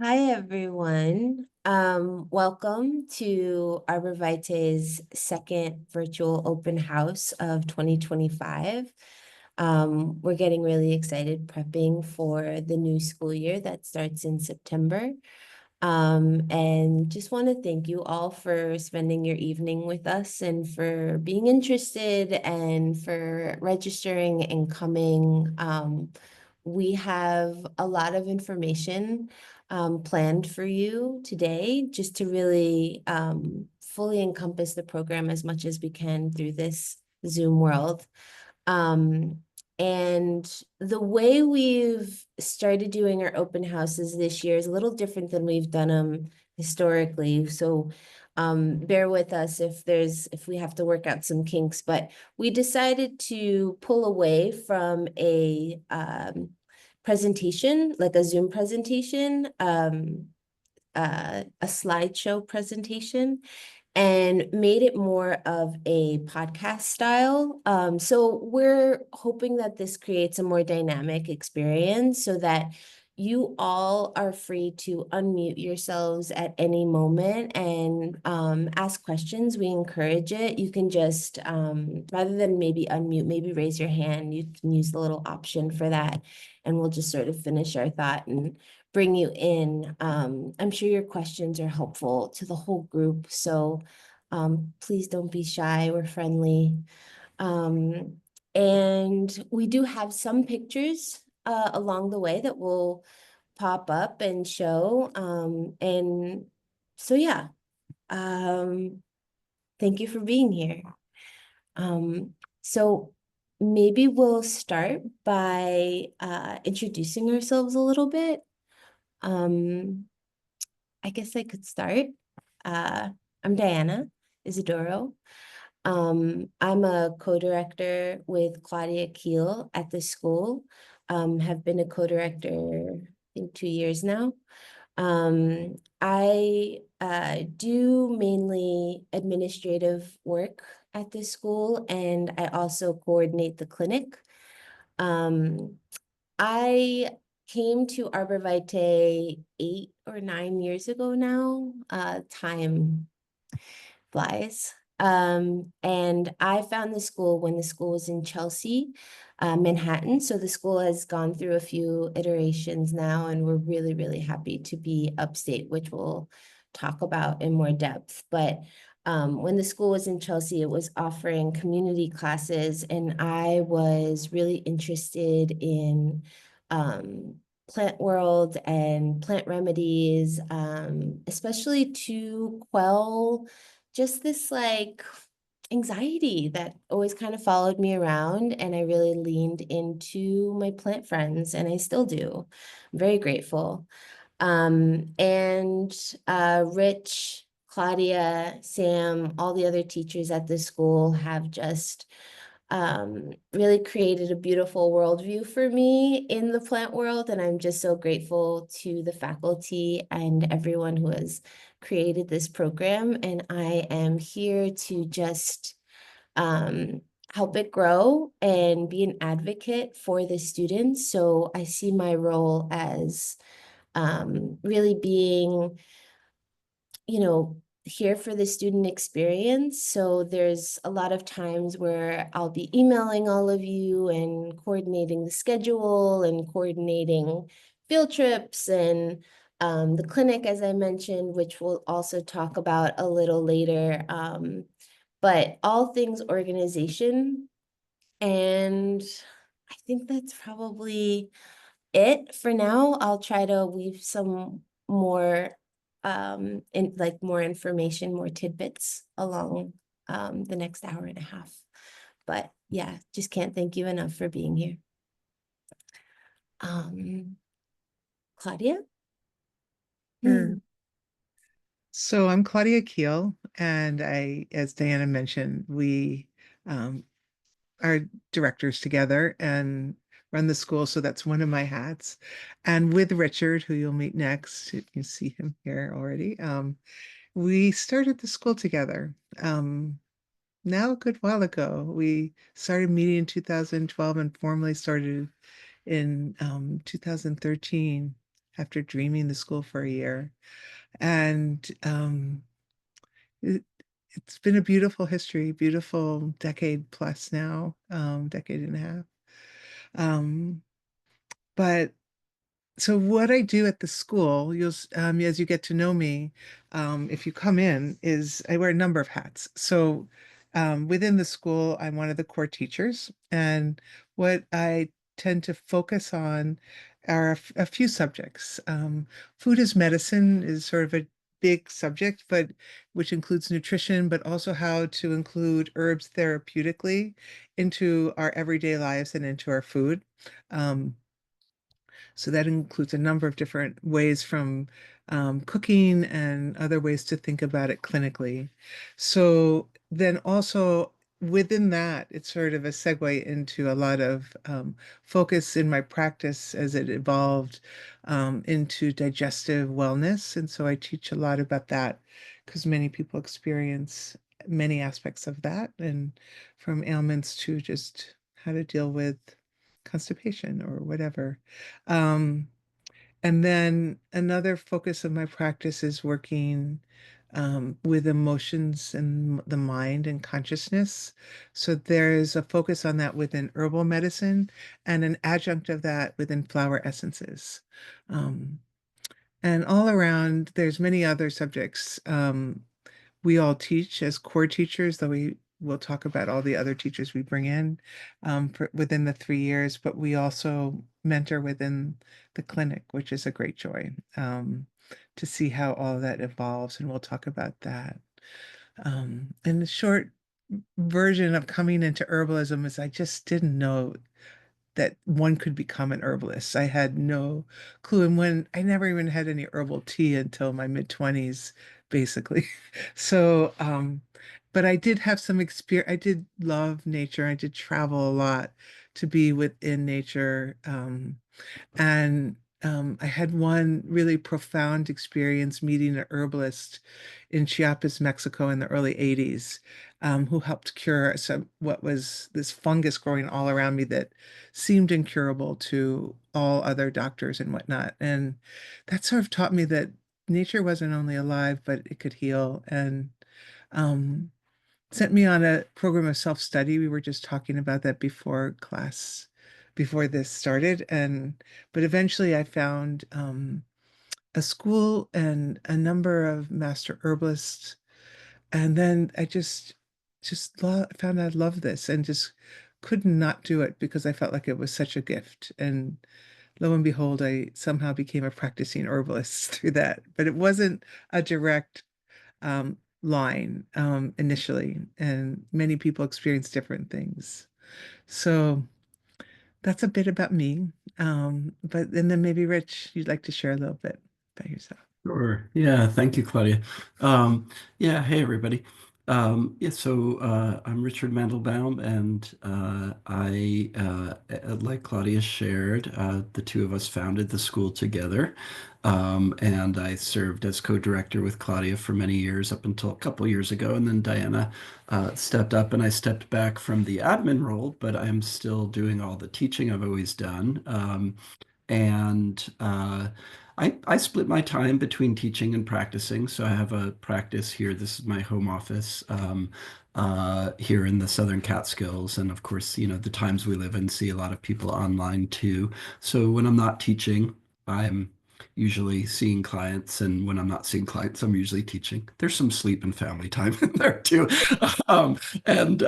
Hi, everyone. Welcome to ArborVitae's second virtual open house of 2025. We're getting really excited prepping for the new school year that starts in September. And just want to thank you all for spending your evening with us and for being interested and for registering and coming. We have a lot of information planned for you today just to really fully encompass the program as much as we can through this Zoom world. Um, and the way we've started doing our open houses this year is a little different than we've done them historically. So bear with us if we have to work out some kinks, but we decided to pull away from a presentation, like a Zoom presentation, a slideshow presentation, and made it more of a podcast style. So we're hoping that this creates a more dynamic experience so that you all are free to unmute yourselves at any moment and ask questions. We encourage it. You can just, rather than maybe unmute, maybe raise your hand. You can use the little option for that, and we'll just sort of finish our thought and bring you in. I'm sure your questions are helpful to the whole group. So please don't be shy. We're friendly. And we do have some pictures along the way that will pop up and show. And so, yeah, thank you for being here. So maybe we'll start by introducing ourselves a little bit. I guess I could start. I'm Diana Isidoro. I'm a co-director with Claudia Keel at the school. Have been a co-director, I think 2 years now. I do mainly administrative work at this school, and I also coordinate the clinic. I came to ArborVitae 8 or 9 years ago now. Time flies. And I found the school when the school was in Chelsea, Manhattan. So the school has gone through a few iterations now, and we're really, really happy to be upstate, which we'll talk about in more depth. But when the school was in Chelsea, it was offering community classes, and I was really interested in plant world and plant remedies, especially to quell just this like anxiety that always kind of followed me around. And I really leaned into my plant friends, and I still do. I'm very grateful. And Rich, Claudia, Sam, all the other teachers at the school have just really created a beautiful worldview for me in the plant world. And I'm just so grateful to the faculty and everyone who has created this program. And I am here to just help it grow and be an advocate for the students. So I see my role as really being, here for the student experience. So there's a lot of times where I'll be emailing all of you and coordinating the schedule and coordinating field trips and the clinic, as I mentioned, which we'll also talk about a little later. But all things organization. And I think that's probably it for now. I'll try to weave some more more information, more tidbits along the next hour and a half. But yeah, just can't thank you enough for being here. Claudia? Sure. So I'm Claudia Keel, and as Diana mentioned, we um, are directors together and run the school. So that's one of my hats. And with Richard, who you'll meet next, you can see him here already. We started the school together. Now a good while ago. We started meeting in 2012 and formally started in 2013 after dreaming the school for a year. And it, it's been a beautiful history, beautiful decade plus now, decade and a half. Um, but so what I do at the school, as you get to know me, if you come in, is I wear a number of hats. So within the school, I'm one of the core teachers, and what I tend to focus on are a few subjects. Food as medicine is sort of a big subject, but which includes nutrition, but also how to include herbs therapeutically into our everyday lives and into our food. Um, so that includes a number of different ways from cooking and other ways to think about it clinically. So then also within that, it's sort of a segue into a lot of focus in my practice as it evolved into digestive wellness. And so I teach a lot about that because many people experience many aspects of that, and from ailments to just how to deal with constipation or whatever. Um, and then another focus of my practice is working with emotions and the mind and consciousness. So there's a focus on that within herbal medicine and an adjunct of that within flower essences. Um, and all around, there's many other subjects. We all teach as core teachers, though we will talk about all the other teachers we bring in within the 3 years, but we also mentor within the clinic, which is a great joy to see how all of that evolves, and we'll talk about that. And the short version of coming into herbalism is I just didn't know that one could become an herbalist. I had no clue. And when I never even had any herbal tea until my mid-20s, basically. So, but I did have some experience. I did love nature. I did travel a lot to be within nature. And I had one really profound experience meeting a herbalist in Chiapas, Mexico in the early 80s, who helped cure what was this fungus growing all around me that seemed incurable to all other doctors and whatnot. And that sort of taught me that nature wasn't only alive, but it could heal. And um, sent me on a program of self-study. We were just talking about that before class, before this started. But eventually I found a school and a number of master herbalists. And then I found I loved this and just could not do it because I felt like it was such a gift. And lo and behold, I somehow became a practicing herbalist through that. But it wasn't a direct line initially, and many people experience different things. So that's a bit about me. But and then maybe Rich, you'd like to share a little bit about yourself. Sure. Yeah. Thank you, Claudia. Um, yeah. Hey, everybody. I'm Richard Mandelbaum, and like Claudia shared, the two of us founded the school together. And I served as co-director with Claudia for many years up until a couple years ago. And then Diana stepped up, and I stepped back from the admin role, but I'm still doing all the teaching I've always done. And I split my time between teaching and practicing. So I have a practice here. This is my home office here in the Southern Catskills. And of course, the times we live in see a lot of people online too. So when I'm not teaching, I'm usually seeing clients. And when I'm not seeing clients, I'm usually teaching. There's some sleep and family time in there too. Um, and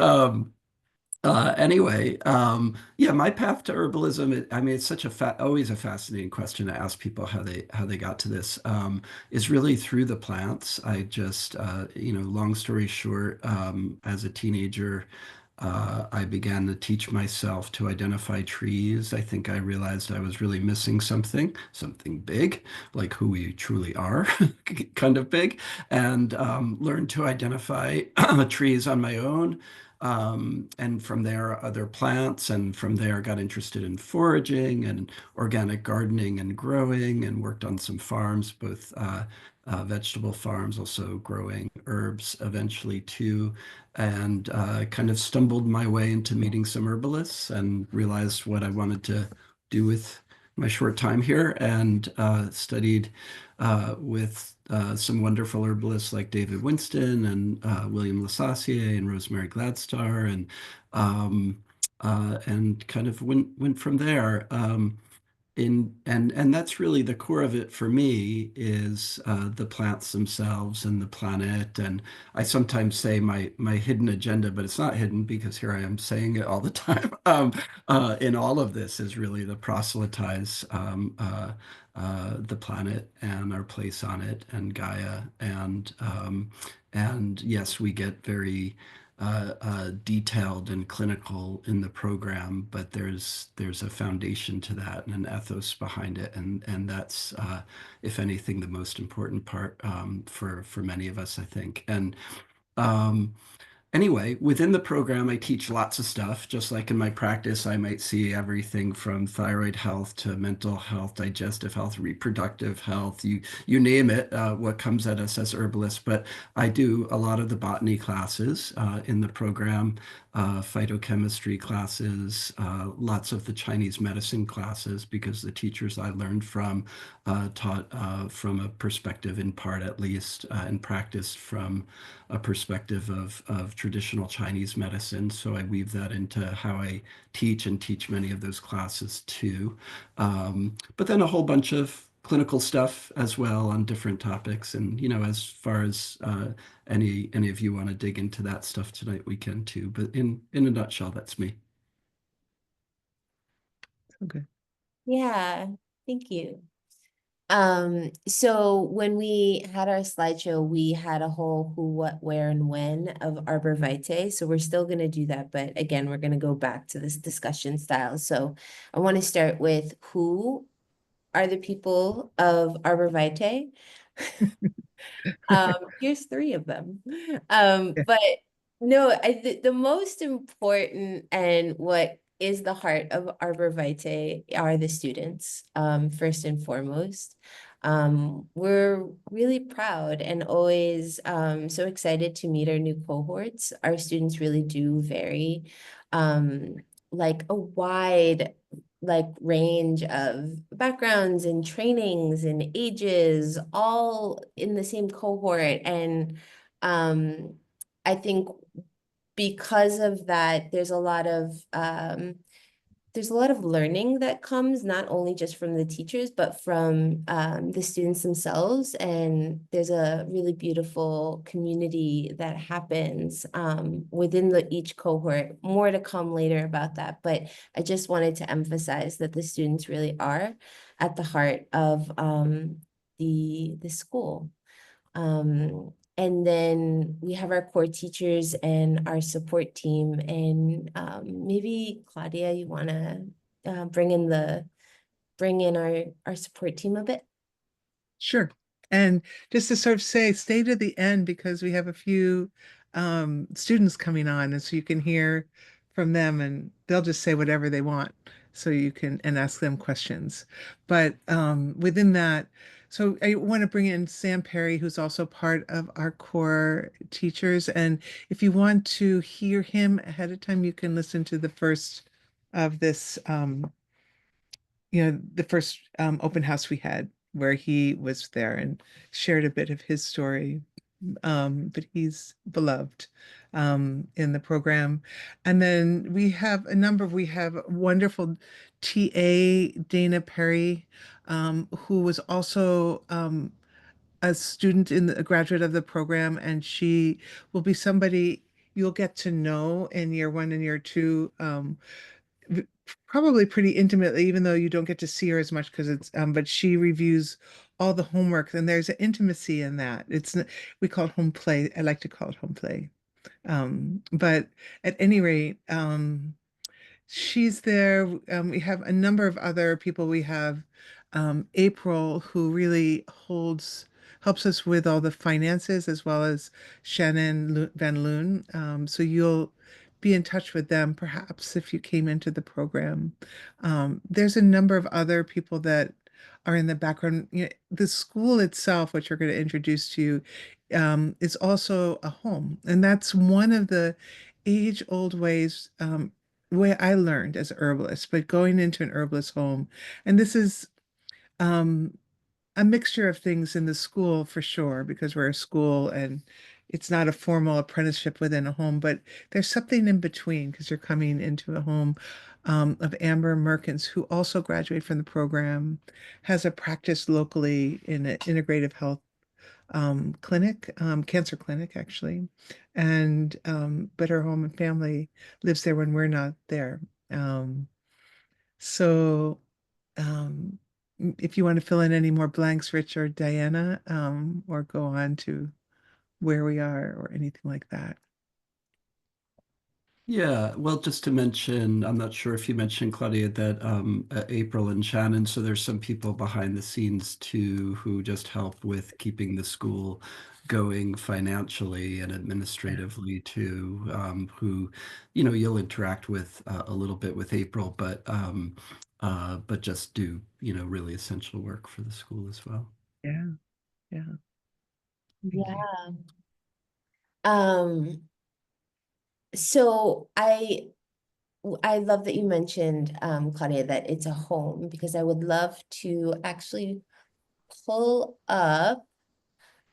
Anyway, yeah, my path to herbalism, I mean, it's such a always a fascinating question to ask people how they got to this. Is really through the plants. I just, long story short, as a teenager, I began to teach myself to identify trees. I think I realized I was really missing something big, like who we truly are, kind of big, and learned to identify trees on my own. And from there, other plants, and from there, got interested in foraging and organic gardening and growing, and worked on some farms, both vegetable farms, also growing herbs eventually too, and kind of stumbled my way into meeting some herbalists and realized what I wanted to do with my short time here and studied with some wonderful herbalists like David Winston and William Lasassier and Rosemary Gladstar and kind of went from there. And that's really the core of it for me is the plants themselves and the planet. And I sometimes say my hidden agenda, but it's not hidden because here I am saying it all the time. In all of this is really the proselytize the planet and our place on it and Gaia. And yes, we get very detailed and clinical in the program, but there's a foundation to that and an ethos behind it, and that's if anything the most important part for many of us, I think. And um, Anyway, within the program, I teach lots of stuff. Just like in my practice, I might see everything from thyroid health to mental health, digestive health, reproductive health, you name it, what comes at us as herbalists. But I do a lot of the botany classes in the program, phytochemistry classes, lots of the Chinese medicine classes, because the teachers I learned from taught from a perspective, in part at least, and practiced from a perspective of traditional Chinese medicine. So I weave that into how I teach and teach many of those classes too. But then a whole bunch of clinical stuff as well on different topics. And, as far as any of you want to dig into that stuff tonight, we can too. But in a nutshell, that's me. Okay. Yeah, thank you. So when we had our slideshow, we had a whole who, what, where, and when of ArborVitae. So we're still going to do that. But again, we're going to go back to this discussion style. So I want to start with who are the people of ArborVitae? Here's three of them. Yeah. But no, the most important and what is the heart of ArborVitae are the students, first and foremost. We're really proud and always so excited to meet our new cohorts. Our students really do vary, like a wide range of backgrounds and trainings and ages, all in the same cohort. And I think because of that, there's a lot of learning that comes not only just from the teachers, but from the students themselves. And there's a really beautiful community that happens within each cohort. More to come later about that. But I just wanted to emphasize that the students really are at the heart of the school. And then we have our core teachers and our support team. And maybe Claudia, you want to bring in our support team a bit? Sure. And just to sort of stay to the end because we have a few students coming on, and so you can hear from them, and they'll just say whatever they want, so you can and ask them questions. But within that, so I want to bring in Sam Perry, who's also part of our core teachers. And if you want to hear him ahead of time, you can listen to the first of this the first open house we had where he was there and shared a bit of his story. But he's beloved in the program. And then we have wonderful TA Dana Perry, who was also a student a graduate of the program, and she will be somebody you'll get to know in year one and year two. Probably pretty intimately, even though you don't get to see her as much because but she reviews all the homework, and there's an intimacy in that. We call it home play. I like to call it home play. But at any rate, she's there. We have a number of other people. We have April, who really helps us with all the finances, as well as Shannon Van Loon. So you'll be in touch with them, perhaps, if you came into the program. There's a number of other people that are in the background. The school itself, which we're going to introduce to you, is also a home. And that's one of the age-old ways way I learned as a herbalist, but going into an herbalist home, and this is um, a mixture of things in the school for sure, because we're a school and it's not a formal apprenticeship within a home, but there's something in between because you're coming into a home of Amber Merkins, who also graduated from the program, has a practice locally in an integrative health clinic, cancer clinic actually, and but her home and family lives there when we're not there. Um, so um, if you want to fill in any more blanks, Rich or Diana, or go on to where we are or anything like that. Yeah, well, just to mention, I'm not sure if you mentioned, Claudia, that April and Shannon, so there's some people behind the scenes too who just help with keeping the school going financially and Yeah. administratively too, who, you'll interact with a little bit with April, but just do, really essential work for the school as well. Yeah. Yeah. Thank you. Yeah. Um, so I love that you mentioned, Claudia, that it's a home because I would love to actually pull up.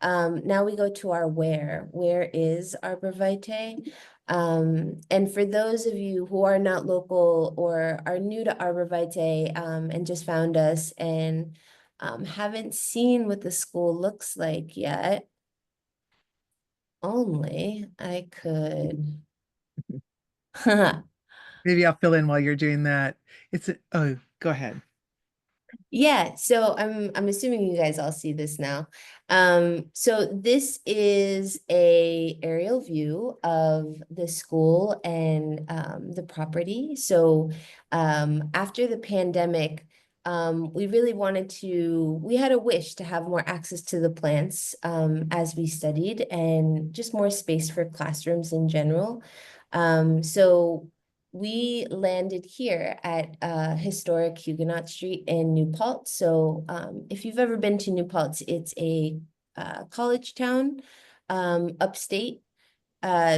Now we go to our where. Where is ArborVitae? And for those of you who are not local or are new to ArborVitae, and just found us and haven't seen what the school looks like yet, only I could. Maybe I'll fill in while you're doing that. Oh, go ahead. Yeah, so I'm assuming you guys all see this now. So this is a aerial view of the school and the property. So after the pandemic, we really we had a wish to have more access to the plants as we studied and just more space for classrooms in general. So we landed here at historic Huguenot Street in New Paltz. So if you've ever been to New Paltz, it's a college town, upstate,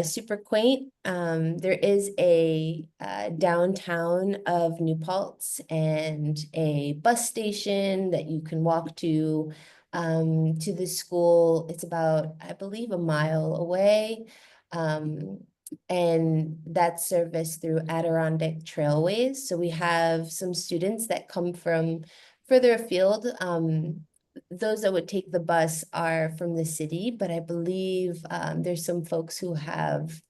super quaint. There is a downtown of New Paltz and a bus station that you can walk to the school. It's about, I believe, a mile away. And that's serviced through Adirondack Trailways. So we have some students that come from further afield. Those that would take the bus are from the city, but I believe there's some folks who have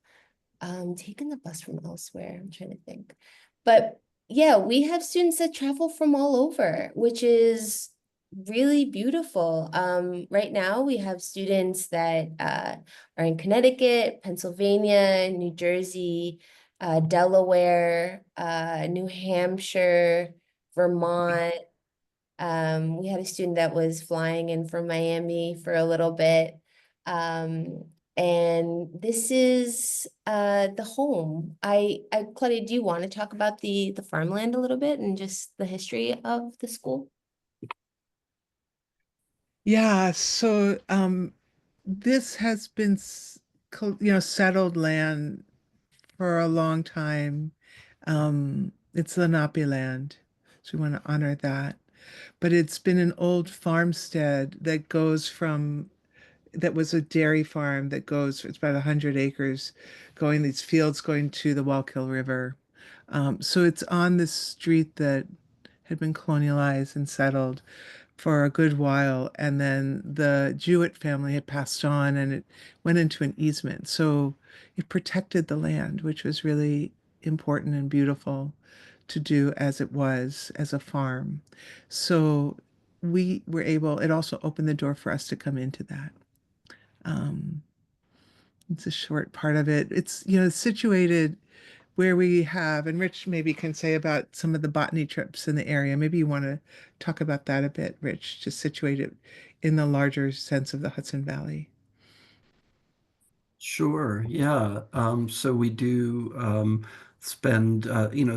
taken the bus from elsewhere. I'm trying to think. But yeah, we have students that travel from all over, which is really beautiful. Right now we have students that are in Connecticut, Pennsylvania, New Jersey, Delaware, New Hampshire, Vermont. We had a student that was flying in from Miami for a little bit. Um, and this is the home. Claudia, do you want to talk about the farmland a little bit and just the history of the school? Yeah, so this has been settled land for a long time. It's Lenape land, so we want to honor that. But it's been an old farmstead that was a dairy farm that goes, it's about 100 acres, going these fields going to the Wallkill River. So it's on this street that had been colonialized and settled for a good while, and then the Jewett family had passed on and it went into an easement. So it protected the land, which was really important and beautiful to do as it was as a farm. So we were able, it also opened the door for us to come into that. Um, it's a short part of it. It's, situated where we have, and Rich maybe can say about some of the botany trips in the area. Maybe you want to talk about that a bit, Rich, just situate it in the larger sense of the Hudson Valley. Sure, yeah. So we do spend,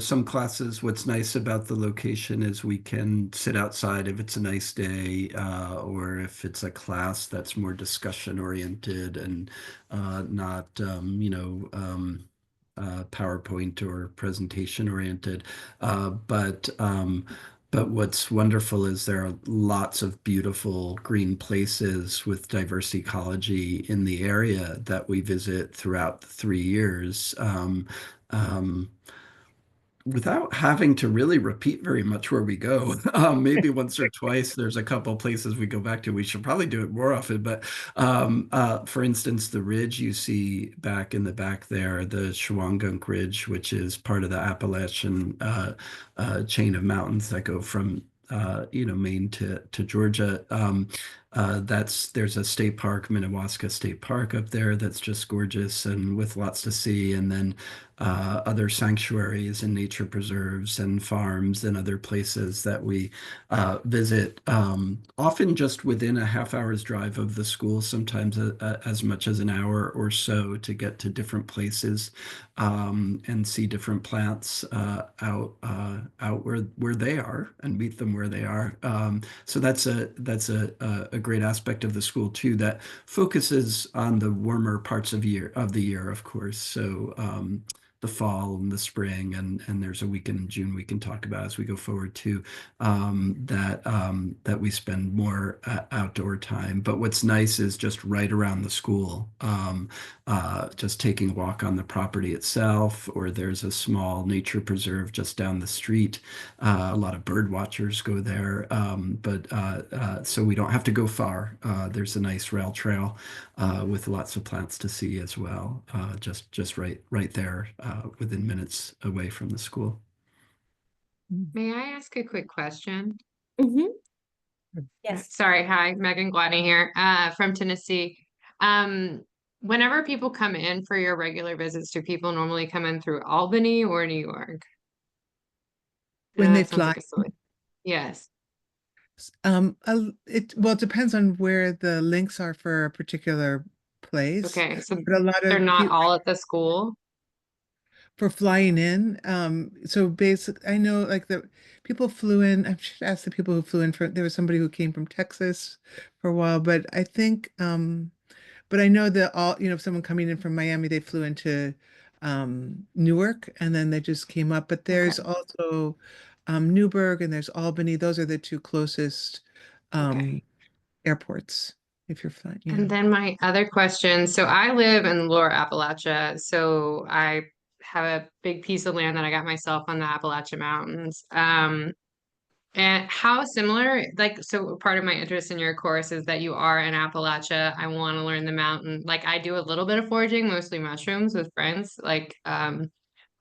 some classes. What's nice about the location is we can sit outside if it's a nice day, or if it's a class that's more discussion oriented and not, PowerPoint or presentation oriented. But what's wonderful is there are lots of beautiful green places with diverse ecology in the area that we visit throughout the 3 years. Um, without having to really repeat very much where we go. Maybe once or twice, there's a couple places we go back to. We should probably do it more often. But for instance, the ridge you see back in the back there, the Shawangunk Ridge, which is part of the Appalachian chain of mountains that go from Maine to Georgia. There's a state park, Minnewaska State Park up there that's just gorgeous and with lots to see. And then other sanctuaries and nature preserves and farms and other places that we visit, often just within a half hour's drive of the school, sometimes as much as an hour or so to get to different places and see different plants out where they are and meet them where they are. So that's a great aspect of the school too that focuses on the warmer parts of the year, of course. So the fall and the spring, and there's a week in June we can talk about as we go forward too, that we spend more outdoor time. But what's nice is just right around the school, just taking a walk on the property itself, or there's a small nature preserve just down the street. A lot of bird watchers go there, but so we don't have to go far. There's a nice rail trail with lots of plants to see as well, just right there within minutes away from the school. May I ask a quick question? Mhm. Yes. Sorry, hi, Megan Gladney here, from Tennessee. Whenever people come in for your regular visits, do people normally come in through Albany or New York? When they That sounds fly. like a silly. Yes. It depends on where the links are for a particular place. Okay, so But a lot they're of not people all at the school. for flying in. So basically, I know like the people flew in. I should ask the people who flew in there was somebody who came from Texas for a while, but I think, but I know that someone coming in from Miami, they flew into Newark and then they just came up. But there's Okay. also Newburgh and there's Albany. Those are the two closest Okay. airports if you're flying. Yeah. And then my other question, so I live in Lower Appalachia, so I have a big piece of land that I got myself on the Appalachian Mountains. And how similar, like, so part of my interest in your course is that you are in Appalachia. I want to learn the mountain. Like, I do a little bit of foraging, mostly mushrooms with friends,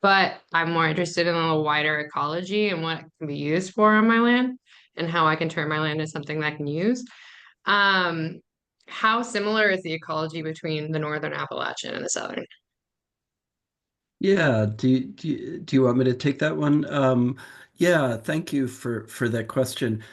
but I'm more interested in a wider ecology and what it can be used for on my land and how I can turn my land into something that I can use. Um, how similar is the ecology between the northern Appalachian and the southern? Yeah, do you want me to take that one? Yeah, thank you for that question.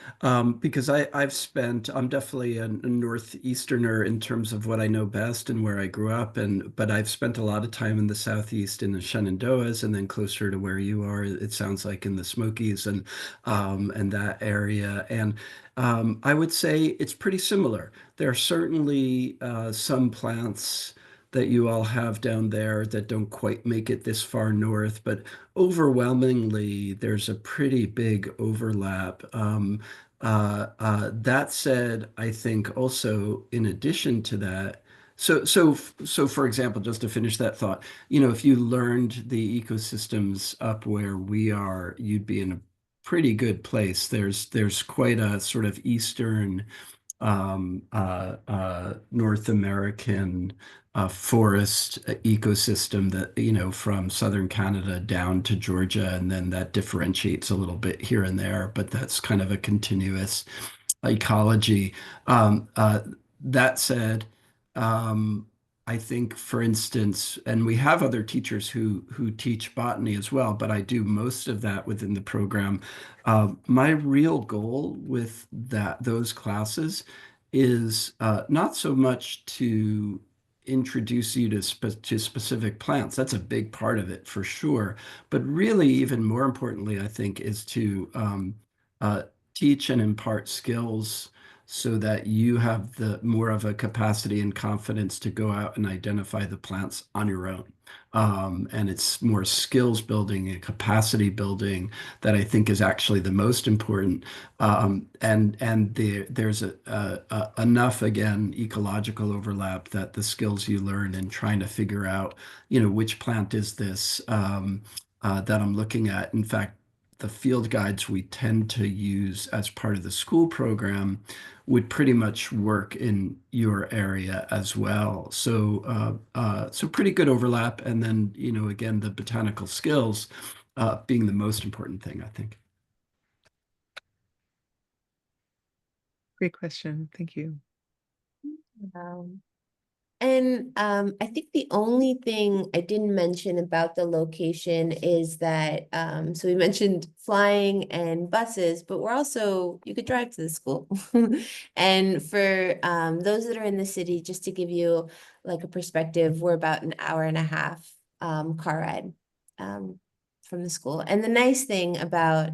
Because I'm definitely a northeasterner in terms of what I know best and where I grew up, but I've spent a lot of time in the southeast in the Shenandoahs and then closer to where you are. It sounds like in the Smokies and that area. And I would say it's pretty similar. There are certainly some plants that you all have down there that don't quite make it this far north, but overwhelmingly, there's a pretty big overlap. That said, I think also in addition to that, so for example, just to finish that thought, if you learned the ecosystems up where we are, you'd be in a pretty good place. There's quite a sort of eastern North American forest ecosystem that, from southern Canada down to Georgia, and then that differentiates a little bit here and there, but that's kind of a continuous ecology. That said, um, I think, for instance, and we have other teachers who teach botany as well, but I do most of that within the program. My real goal with those classes is not so much to introduce you to specific plants. That's a big part of it for sure. But really, even more importantly, I think, is to uh, teach and impart skills so that you have the more of a capacity and confidence to go out and identify the plants on your own. And it's more skills building and capacity building that I think is actually the most important. There's enough, again, ecological overlap that the skills you learn in trying to figure out, which plant is this that I'm looking at. In fact, the field guides we tend to use as part of the school program would pretty much work in your area as well. So pretty good overlap. And then, again, the botanical skills being the most important thing, I think. Great question. Thank you. And I think the only thing I didn't mention about the location is that, so we mentioned flying and buses, but you could drive to the school. And for those that are in the city, just to give you like a perspective, we're about an hour and a half car ride from the school. And the nice thing about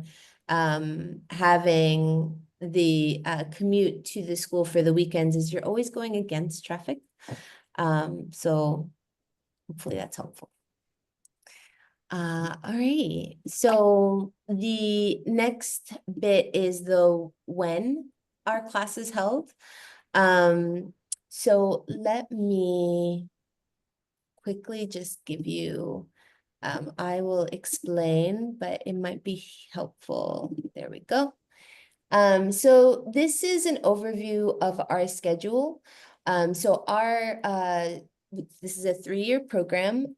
having the commute to the school for the weekends is you're always going against traffic. So hopefully that's helpful. All right. So the next bit is the when our class is held. So let me quickly just give you, I will explain, but it might be helpful. There we go. So this is an overview of our schedule. So this is a 3-year program.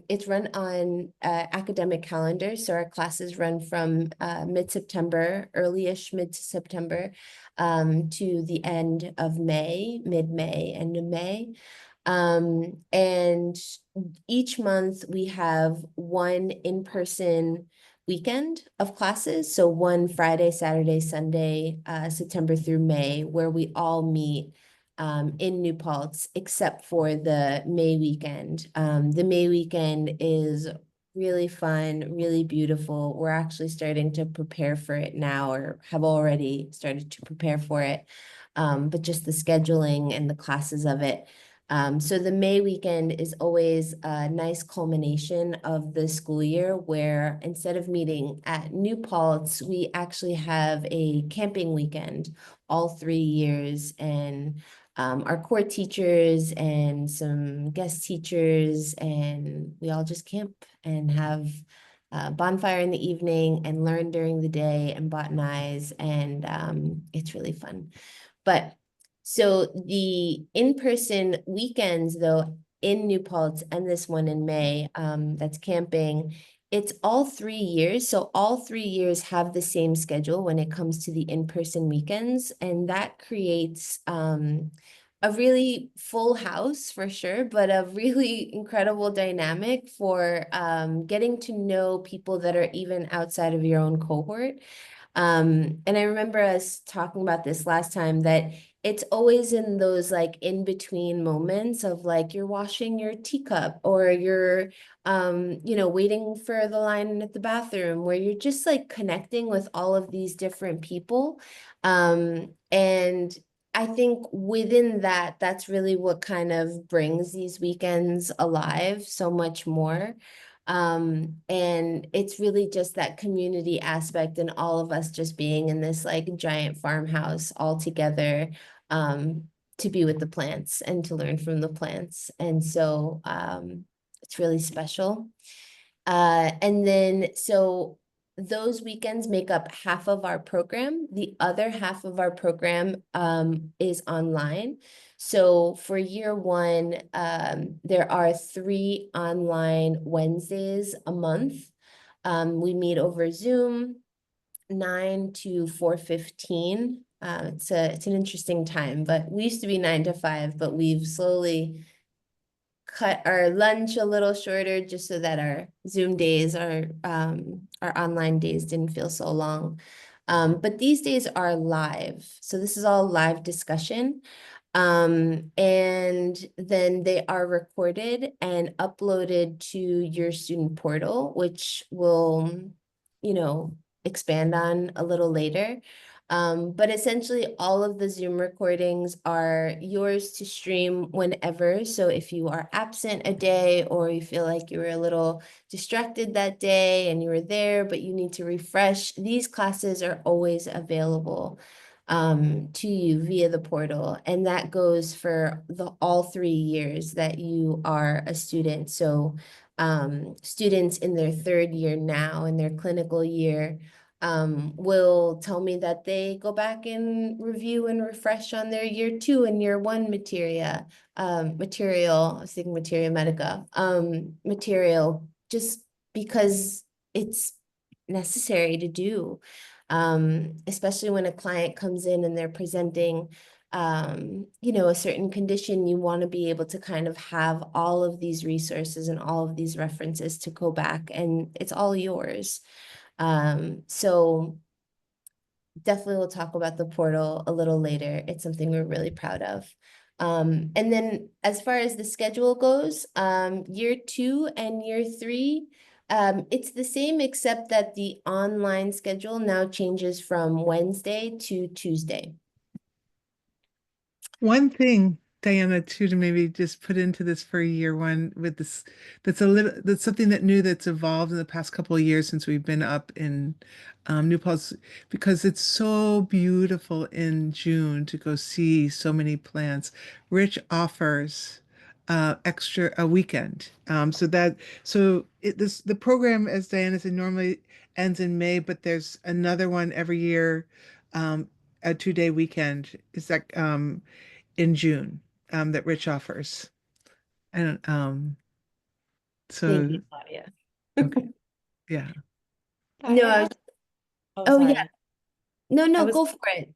It's run on academic calendar. So our classes run from mid-September, early-ish mid-September, to the end of May, mid-May, end of May. And each month we have one in-person weekend of classes. So one Friday, Saturday, Sunday, September through May, where we all meet in New Paltz, except for the May weekend. The May weekend is really fun, really beautiful. We're actually starting to prepare for it now, or have already started to prepare for it. But just the scheduling and the classes of it. So the May weekend is always a nice culmination of the school year, where instead of meeting at New Paltz, we actually have a camping weekend all 3 years. And our core teachers and some guest teachers, and we all just camp and have a bonfire in the evening and learn during the day and botanize. And it's really fun. But so the in-person weekends, though, in New Paltz and this one in May, that's camping, it's all 3 years. So all 3 years have the same schedule when it comes to the in-person weekends. And that creates a really full house for sure, but a really incredible dynamic for getting to know people that are even outside of your own cohort. And I remember us talking about this last time, that it's always in those like in between moments of like you're washing your teacup, or you're waiting for the line at the bathroom, where you're just like connecting with all of these different people. And I think within that, that's really what kind of brings these weekends alive so much more. And it's really just that community aspect, and all of us just being in this like giant farmhouse all together, to be with the plants and to learn from the plants. And so it's really special. And then so those weekends make up half of our program. The other half of our program is online. So for year one, there are 3 online Wednesdays a month. We meet over Zoom, 9 to 4:15. It's an interesting time, but we used to be 9 to 5, but we've slowly cut our lunch a little shorter, just so that our Zoom days, our online days didn't feel so long. But these days are live. So this is all live discussion. And then they are recorded and uploaded to your student portal, which we'll, expand on a little later. But essentially all of the Zoom recordings are yours to stream whenever. So if you are absent a day or you feel like you were a little distracted that day and you were there, but you need to refresh, these classes are always available to you via the portal. And that goes for all 3 years that you are a student. So students in their third year now, in their clinical year, will tell me that they go back and review and refresh on their year 2 and year 1 material, I was thinking materia medica, material, just because it's necessary to do. Especially when a client comes in and they're presenting a certain condition, you want to be able to kind of have all of these resources and all of these references to go back, and it's all yours. So definitely we'll talk about the portal a little later. It's something we're really proud of. And then as far as the schedule goes, year 2 and year 3, it's the same except that the online schedule now changes from Wednesday to Tuesday. One thing, Diana, too, to maybe just put into this for year 1 with this, that's something that new that's evolved in the past couple of years since we've been up in New Paltz, because it's so beautiful in June to go see so many plants. Rich offers extra a weekend. The program, as Diana said, normally ends in May, but there's another one every year, a 2-day weekend. Is that in June that Rich offers. And Thank so you, Claudia. okay, yeah. No, Oh, oh yeah, sorry. I no, was go for it.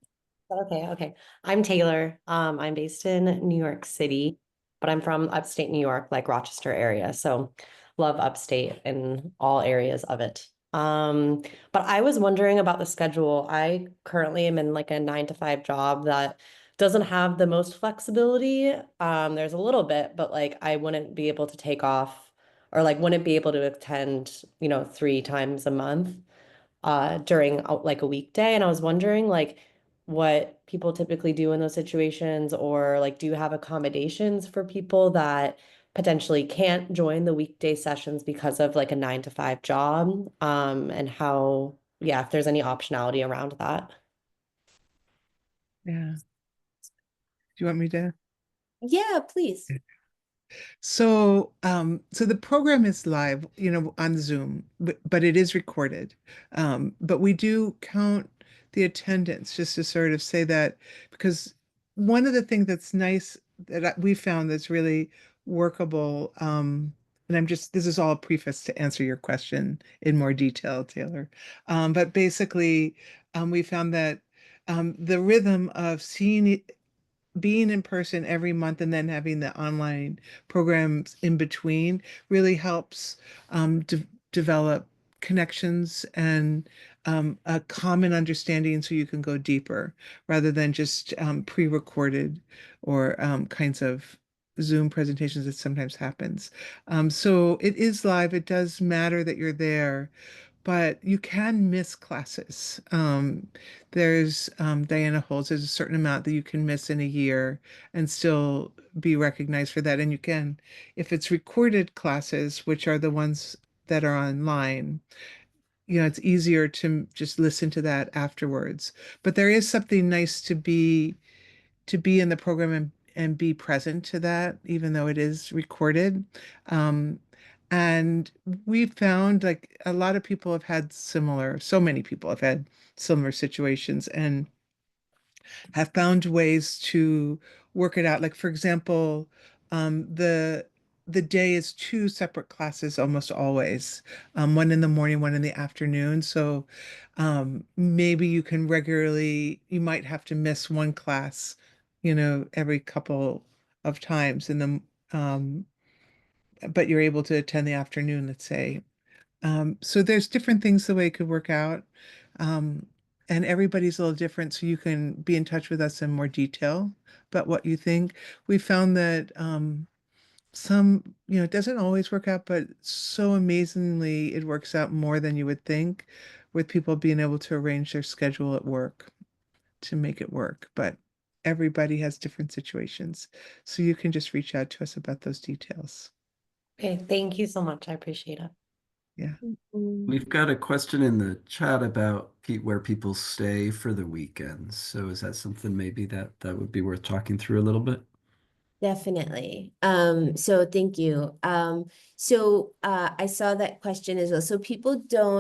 okay. I'm Taylor. I'm based in New York City, but I'm from upstate New York, like Rochester area. So love upstate and all areas of it. But I was wondering about the schedule. I currently am in like a 9 to 5 job that doesn't have the most flexibility. There's a little bit, but like I wouldn't be able to take off or like wouldn't be able to attend, 3 times a month during like a weekday. And I was wondering like what people typically do in those situations, or like do you have accommodations for people that potentially can't join the weekday sessions because of like a 9 to 5 job? And how, yeah, if there's any optionality around that. Yeah. Do you want me to? Yeah, please. So the program is live, on Zoom, but it is recorded. But we do count the attendance just to sort of say that, because one of the things that's nice that we found that's really workable, and this is all a preface to answer your question in more detail, Taylor. But basically, we found that the rhythm of being in person every month and then having the online programs in between really helps develop connections and a common understanding so you can go deeper rather than just pre-recorded or kinds of Zoom presentations that sometimes happens. So it is live. It does matter that you're there, but you can miss classes. Diana holds, there's a certain amount that you can miss in a year and still be recognized for that. And you can, if it's recorded classes, which are the ones that are online, it's easier to just listen to that afterwards. But there is something nice to be in the program and be present to that, even though it is recorded. Um, and we found like a lot of people have had so many people have had similar situations and have found ways to work it out. Like, for example, the day is 2 separate classes almost always, one in the morning, one in the afternoon. So maybe you might have to miss one class, every couple of times, and then but you're able to attend the afternoon, let's say. So there's different things the way it could work out. Um, and everybody's a little different, so you can be in touch with us in more detail about what you think. We found that it doesn't always work out, but so amazingly it works out more than you would think with people being able to arrange their schedule at work. to make it work, but everybody has different situations. So you can just reach out to us about those details. Okay, thank you so much. I appreciate it. Yeah. We've got a question in the chat about where people stay for the weekends. So is that something maybe that would be worth talking through a little bit? Definitely. So thank you. I saw that question as well. So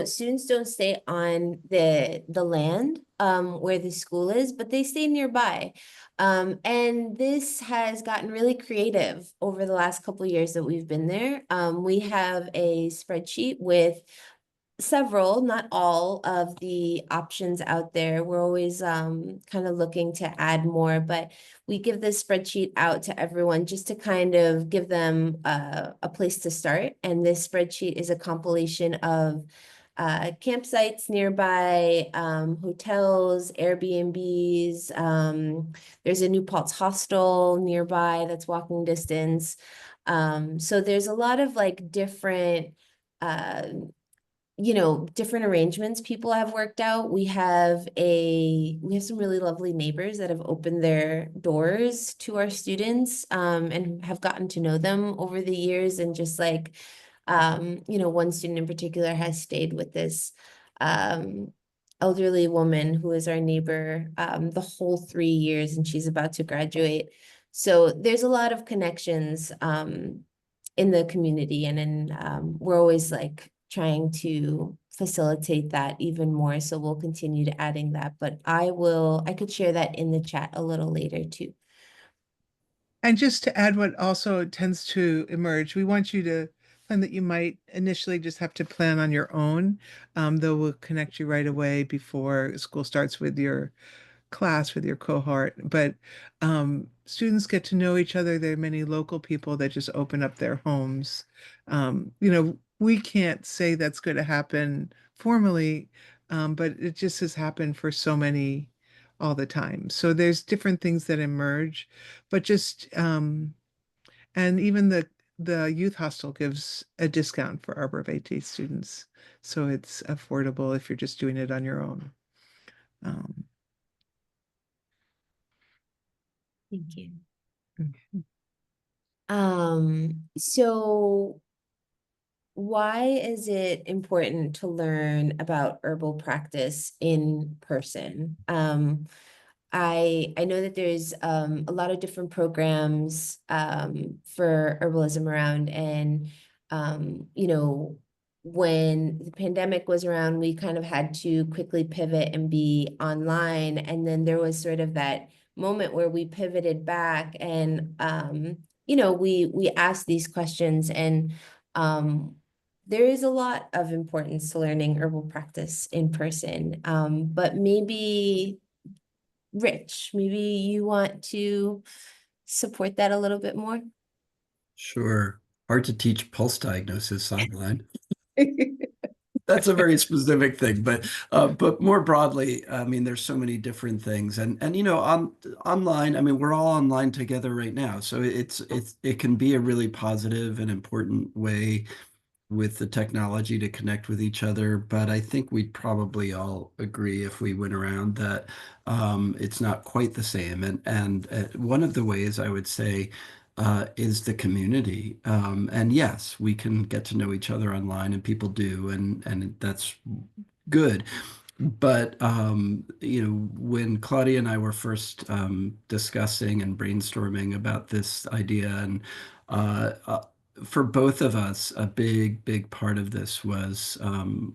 students don't stay on the land where the school is, but they stay nearby. And this has gotten really creative over the last couple of years that we've been there. We have a spreadsheet with several, not all of the options out there. We're always kind of looking to add more, but we give this spreadsheet out to everyone just to kind of give them a place to start. And this spreadsheet is a compilation of campsites nearby, hotels, Airbnbs. There's a New Paltz hostel nearby that's walking distance. So there's a lot of like different different arrangements people have worked out. We have some really lovely neighbors that have opened their doors to our students, and have gotten to know them over the years. And just like, one student in particular has stayed with this, elderly woman who is our neighbor, the whole 3 years, and she's about to graduate. So there's a lot of connections, in the community, and we're always like trying to facilitate that even more. So we'll continue to adding that, but I could share that in the chat a little later too. And just to add what also tends to emerge, we want you to plan that you might initially just have to plan on your own. Though we'll connect you right away before school starts with your class, with your cohort. But students get to know each other. There are many local people that just open up their homes. We can't say that's going to happen formally, but it just has happened for so many all the time. So there's different things that emerge, but just and even the youth hostel gives a discount for ArborVitae students, so it's affordable if you're just doing it on your own. Thank you. Okay. So why is it important to learn about herbal practice in person? I know that there's a lot of different programs for herbalism around, and when the pandemic was around, we kind of had to quickly pivot and be online, and then there was sort of that moment where we pivoted back, and we asked these questions, and there is a lot of importance to learning herbal practice in person, but maybe Rich, maybe you want to support that a little bit more? Sure. Hard to teach pulse diagnosis online. That's a very specific thing, but more broadly, I mean, there's so many different things, and online. I mean, we're all online together right now, so it can be a really positive and important way with the technology to connect with each other. But I think we'd probably all agree if we went around that it's not quite the same. And one of the ways I would say is the community. And yes, we can get to know each other online, and people do, and that's good. But when Claudia and I were first discussing and brainstorming about this idea, and uh, uh, for both of us, a big part of this was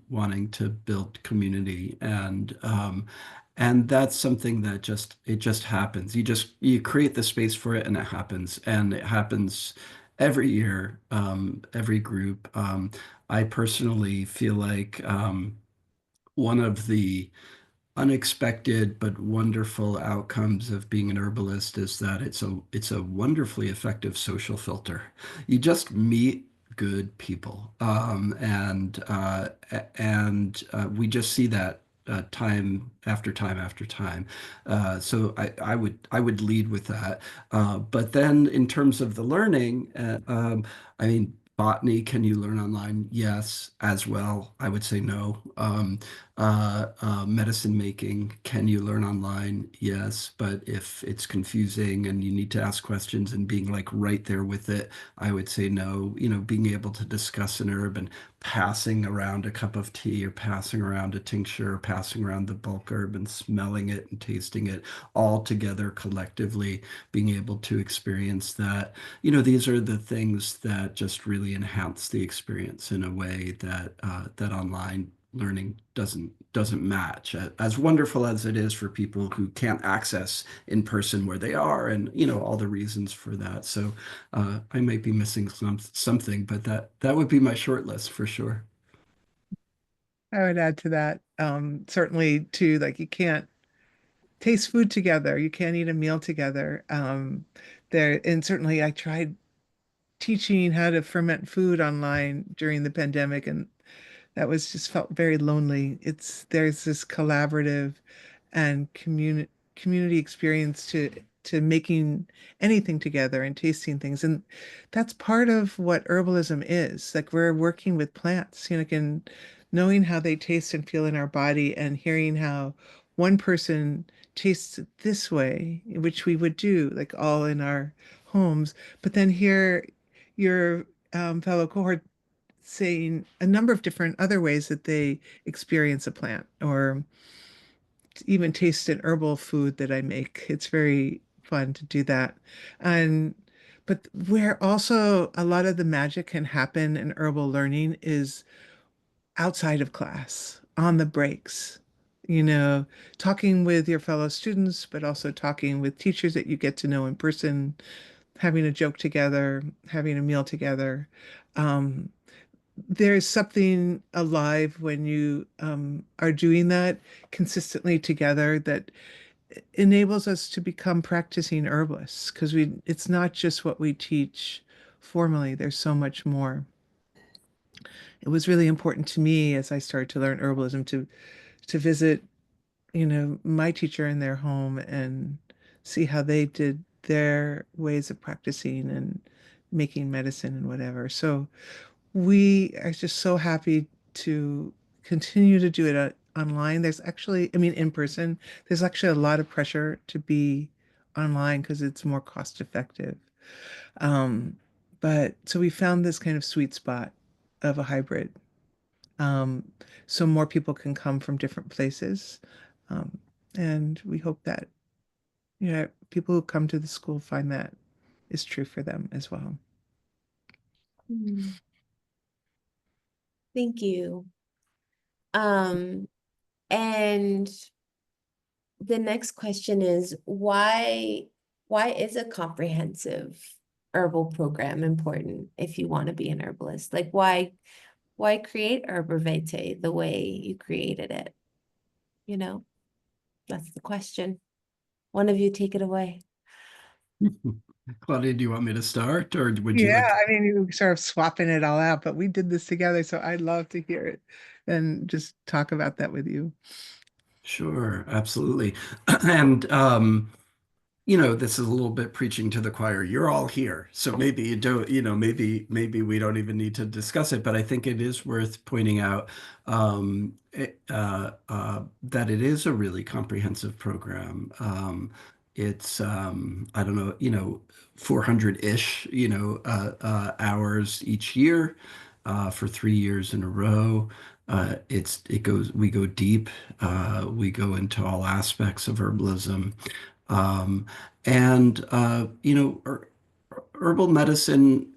wanting to build community, and that's something that just happens. You create the space for it, and it happens every year, every group. I personally feel like one of the unexpected but wonderful outcomes of being an herbalist is that it's a wonderfully effective social filter. You just meet good people, and we just see that time after time after time. So I would lead with that. But then in terms of the learning, I mean, Botany, can you learn online? Yes, as well. I would say no. Medicine making, can you learn online? Yes, but if it's confusing and you need to ask questions and being like right there with it, I would say no. Being able to discuss an herb and passing around a cup of tea or passing around a tincture or passing around the bulk herb and smelling it and tasting it all together collectively, being able to experience that. These are the things that just really enhance the experience in a way that online learning doesn't match. As wonderful as it is for people who can't access in person where they are, and all the reasons for that. So I might be missing something, but that would be my short list for sure. I would add to that, certainly too, like you can't taste food together. You can't eat a meal together. And certainly I tried teaching how to ferment food online during the pandemic, and that was just felt very lonely. There's this collaborative and community experience to making anything together and tasting things. And that's part of what herbalism is. Like we're working with plants, and knowing how they taste and feel in our body and hearing how one person tastes it this way, which we would do like all in our homes, but then hear your fellow cohort saying a number of different other ways that they experience a plant or even taste an herbal food that I make. It's very fun to do that. And but where also a lot of the magic can happen in herbal learning is outside of class, on the breaks. You know, talking with your fellow students, but also talking with teachers that you get to know in person, having a joke together, having a meal together. Um, there's something alive when you are doing that consistently together that enables us to become practicing herbalists because it's not just what we teach formally, there's so much more. It was really important to me as I started to learn herbalism to visit, my teacher in their home and see how they did their ways of practicing and making medicine and whatever. So we are just so happy to continue to do it online. There's actually, I mean, in person, there's actually a lot of pressure to be online because it's more cost effective. Um, but so we found this kind of sweet spot of a hybrid. Um, so more people can come from different places. Um, and we hope that, people who come to the school find that is true for them as well. Hmm. Thank you. Um, and the next question is why is a comprehensive herbal program important if you want to be an herbalist? Like why create ArborVitae the way you created it? That's the question. One of you take it away. Claudia, do you want me to start, or would you Yeah, like to? I mean, you sort of swapping it all out, but we did this together, so I'd love to hear it and just talk about that with you. Sure, absolutely. And this is a little bit preaching to the choir. You're all here, so maybe you don't, maybe we don't even need to discuss it. But I think it is worth pointing out that it is a really comprehensive program. It's I don't know, 400-ish, hours each year for 3 years in a row. We go deep. We go into all aspects of herbalism. Um, and herbal medicine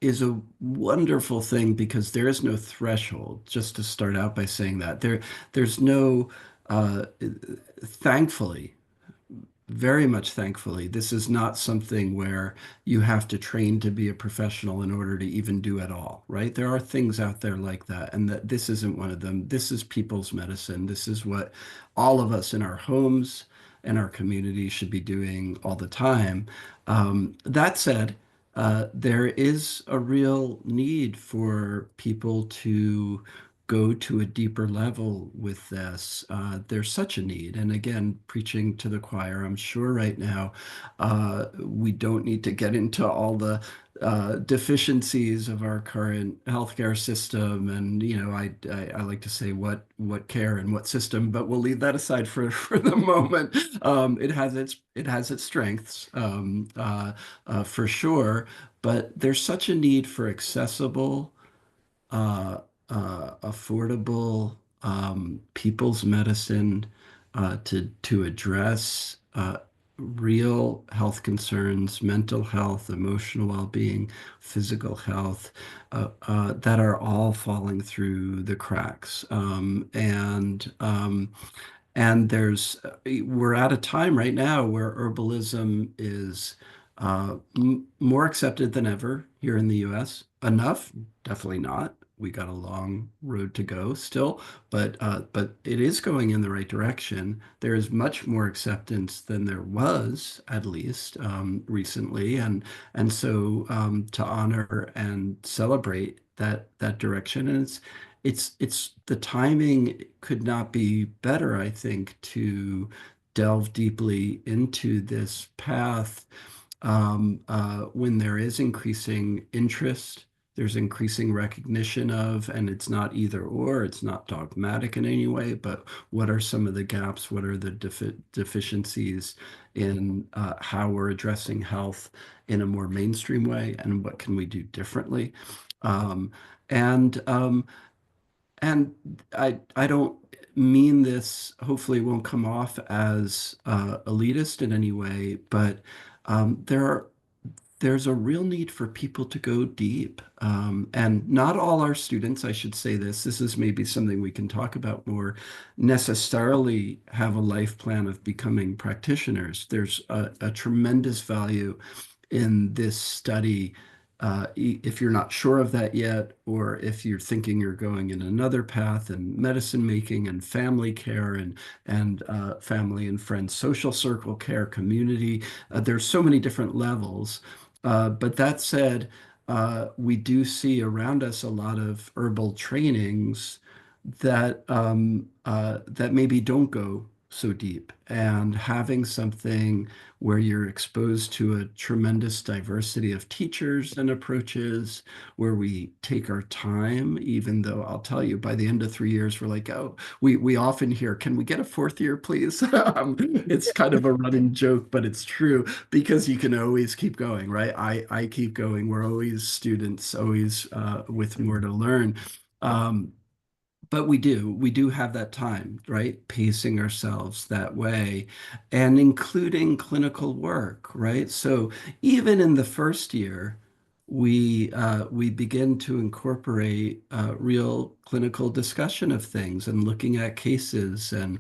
is a wonderful thing because there is no threshold. Just to start out by saying that there's no, thankfully, very much thankfully, this is not something where you have to train to be a professional in order to even do it all, right? There are things out there like that, and that this isn't one of them. This is people's medicine. This is what all of us in our homes and our community should be doing all the time. That said, there is a real need for people to go to a deeper level with this. There's such a need. And again, preaching to the choir, I'm sure right now, we don't need to get into all the deficiencies of our current healthcare system, and I like to say what care and what system, but we'll leave that aside for for the moment. It has its strengths, for sure, but there's such a need for accessible, uh, affordable, people's medicine, to address real health concerns, mental health, emotional well-being, physical health, that are all falling through the cracks. And we're at a time right now where herbalism is more accepted than ever here in the US. Enough? Definitely not. We got a long road to go still, but it is going in the right direction. There is much more acceptance than there was, at least, recently, and so, to honor and celebrate that direction, and it's the timing could not be better, I think, to delve deeply into this path, when there is increasing interest, there's increasing recognition of, and it's not either or, it's not dogmatic in any way, but what are some of the gaps? What are the deficiencies in how we're addressing health in a more mainstream way, and what can we do differently? Um, and and I don't mean this, hopefully it won't come off as elitist in any way, but there's a real need for people to go deep. And not all our students, I should say this is maybe something we can talk about more, necessarily have a life plan of becoming practitioners. There's a tremendous value in this study, if you're not sure of that yet, or if you're thinking you're going in another path, and medicine making and family care, and family and friends, social circle care, community. There's so many different levels. But that said, we do see around us a lot of herbal trainings that maybe don't go so deep, and having something where you're exposed to a tremendous diversity of teachers and approaches, where we take our time, even though I'll tell you, by the end of 3 years, we're like, oh, we often hear, can we get a fourth year, please? It's kind of a running joke, but it's true, because you can always keep going, right? I keep going. We're always students, always with more to learn. Um, but we do have that time, right? Pacing ourselves that way, and including clinical work, right? So even in the first year, we begin to incorporate real clinical discussion of things, and looking at cases, and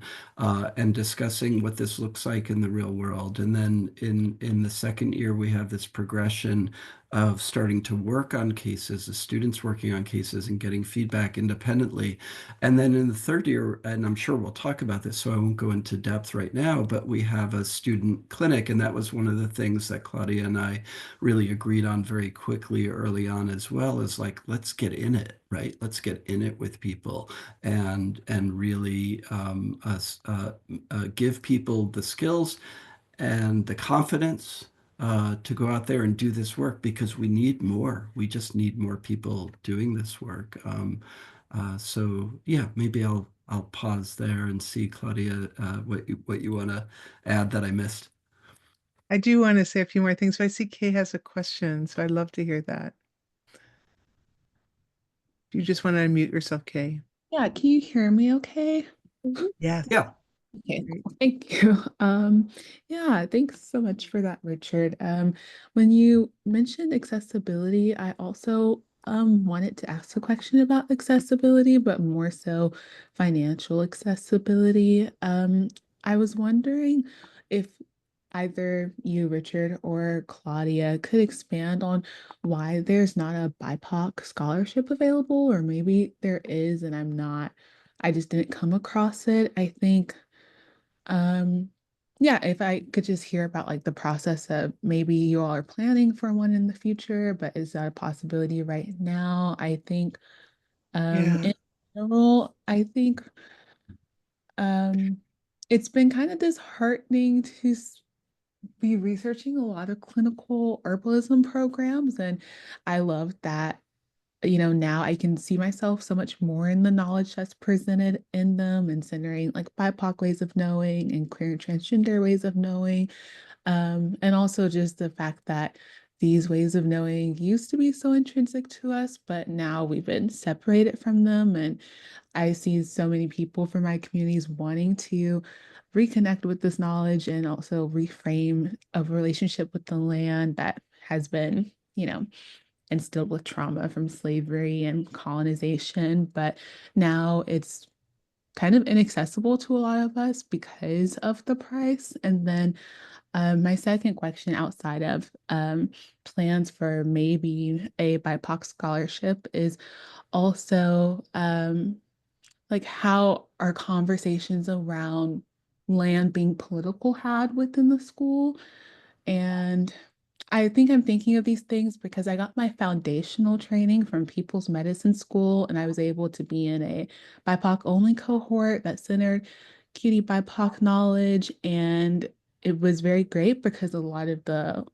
discussing what this looks like in the real world. And then in the second year, we have this progression of starting to work on cases, the students working on cases and getting feedback independently. And then in the third year, and I'm sure we'll talk about this, so I won't go into depth right now, but we have a student clinic. And that was one of the things that Claudia and I really agreed on very quickly early on as well, is like, let's get in it, right? Let's get in it with people, and really, give people the skills and the confidence, to go out there and do this work, because we need more. We just need more people doing this work. So yeah, maybe I'll pause there and see, Claudia, what you want to add that I missed. I do want to say a few more things, but I see Kay has a question, so I'd love to hear that. You just want to unmute yourself, Kay. Yeah, can you hear me okay? Yes. Yeah. Okay, Great. cool. Thank you. Yeah, thanks so much for that, Richard. When you mentioned accessibility, I also wanted to ask a question about accessibility, but more so financial accessibility. I was wondering if either you, Richard, or Claudia could expand on why there's not a BIPOC scholarship available, or maybe there is and I just didn't come across it. I think um, yeah, if I could just hear about like the process of maybe you all are planning for one in the future, but is that a possibility right now? I think Yeah. in general, I think um it's been kind of disheartening to be researching a lot of clinical herbalism programs, and I love that, now I can see myself so much more in the knowledge that's presented in them and centering like BIPOC ways of knowing and queer and transgender ways of knowing. And also just the fact that these ways of knowing used to be so intrinsic to us, but now we've been separated from them. And I see so many people from my communities wanting to reconnect with this knowledge and also reframe a relationship with the land that has been, instilled with trauma from slavery and colonization. But now it's kind of inaccessible to a lot of us because of the price. And then my second question outside of plans for maybe a BIPOC scholarship is also like how are conversations around land being political had within the school? And I think I'm thinking of these things because I got my foundational training from People's Medicine School, and I was able to be in a BIPOC only cohort that centered cutie BIPOC knowledge. And it was very great because a lot of the,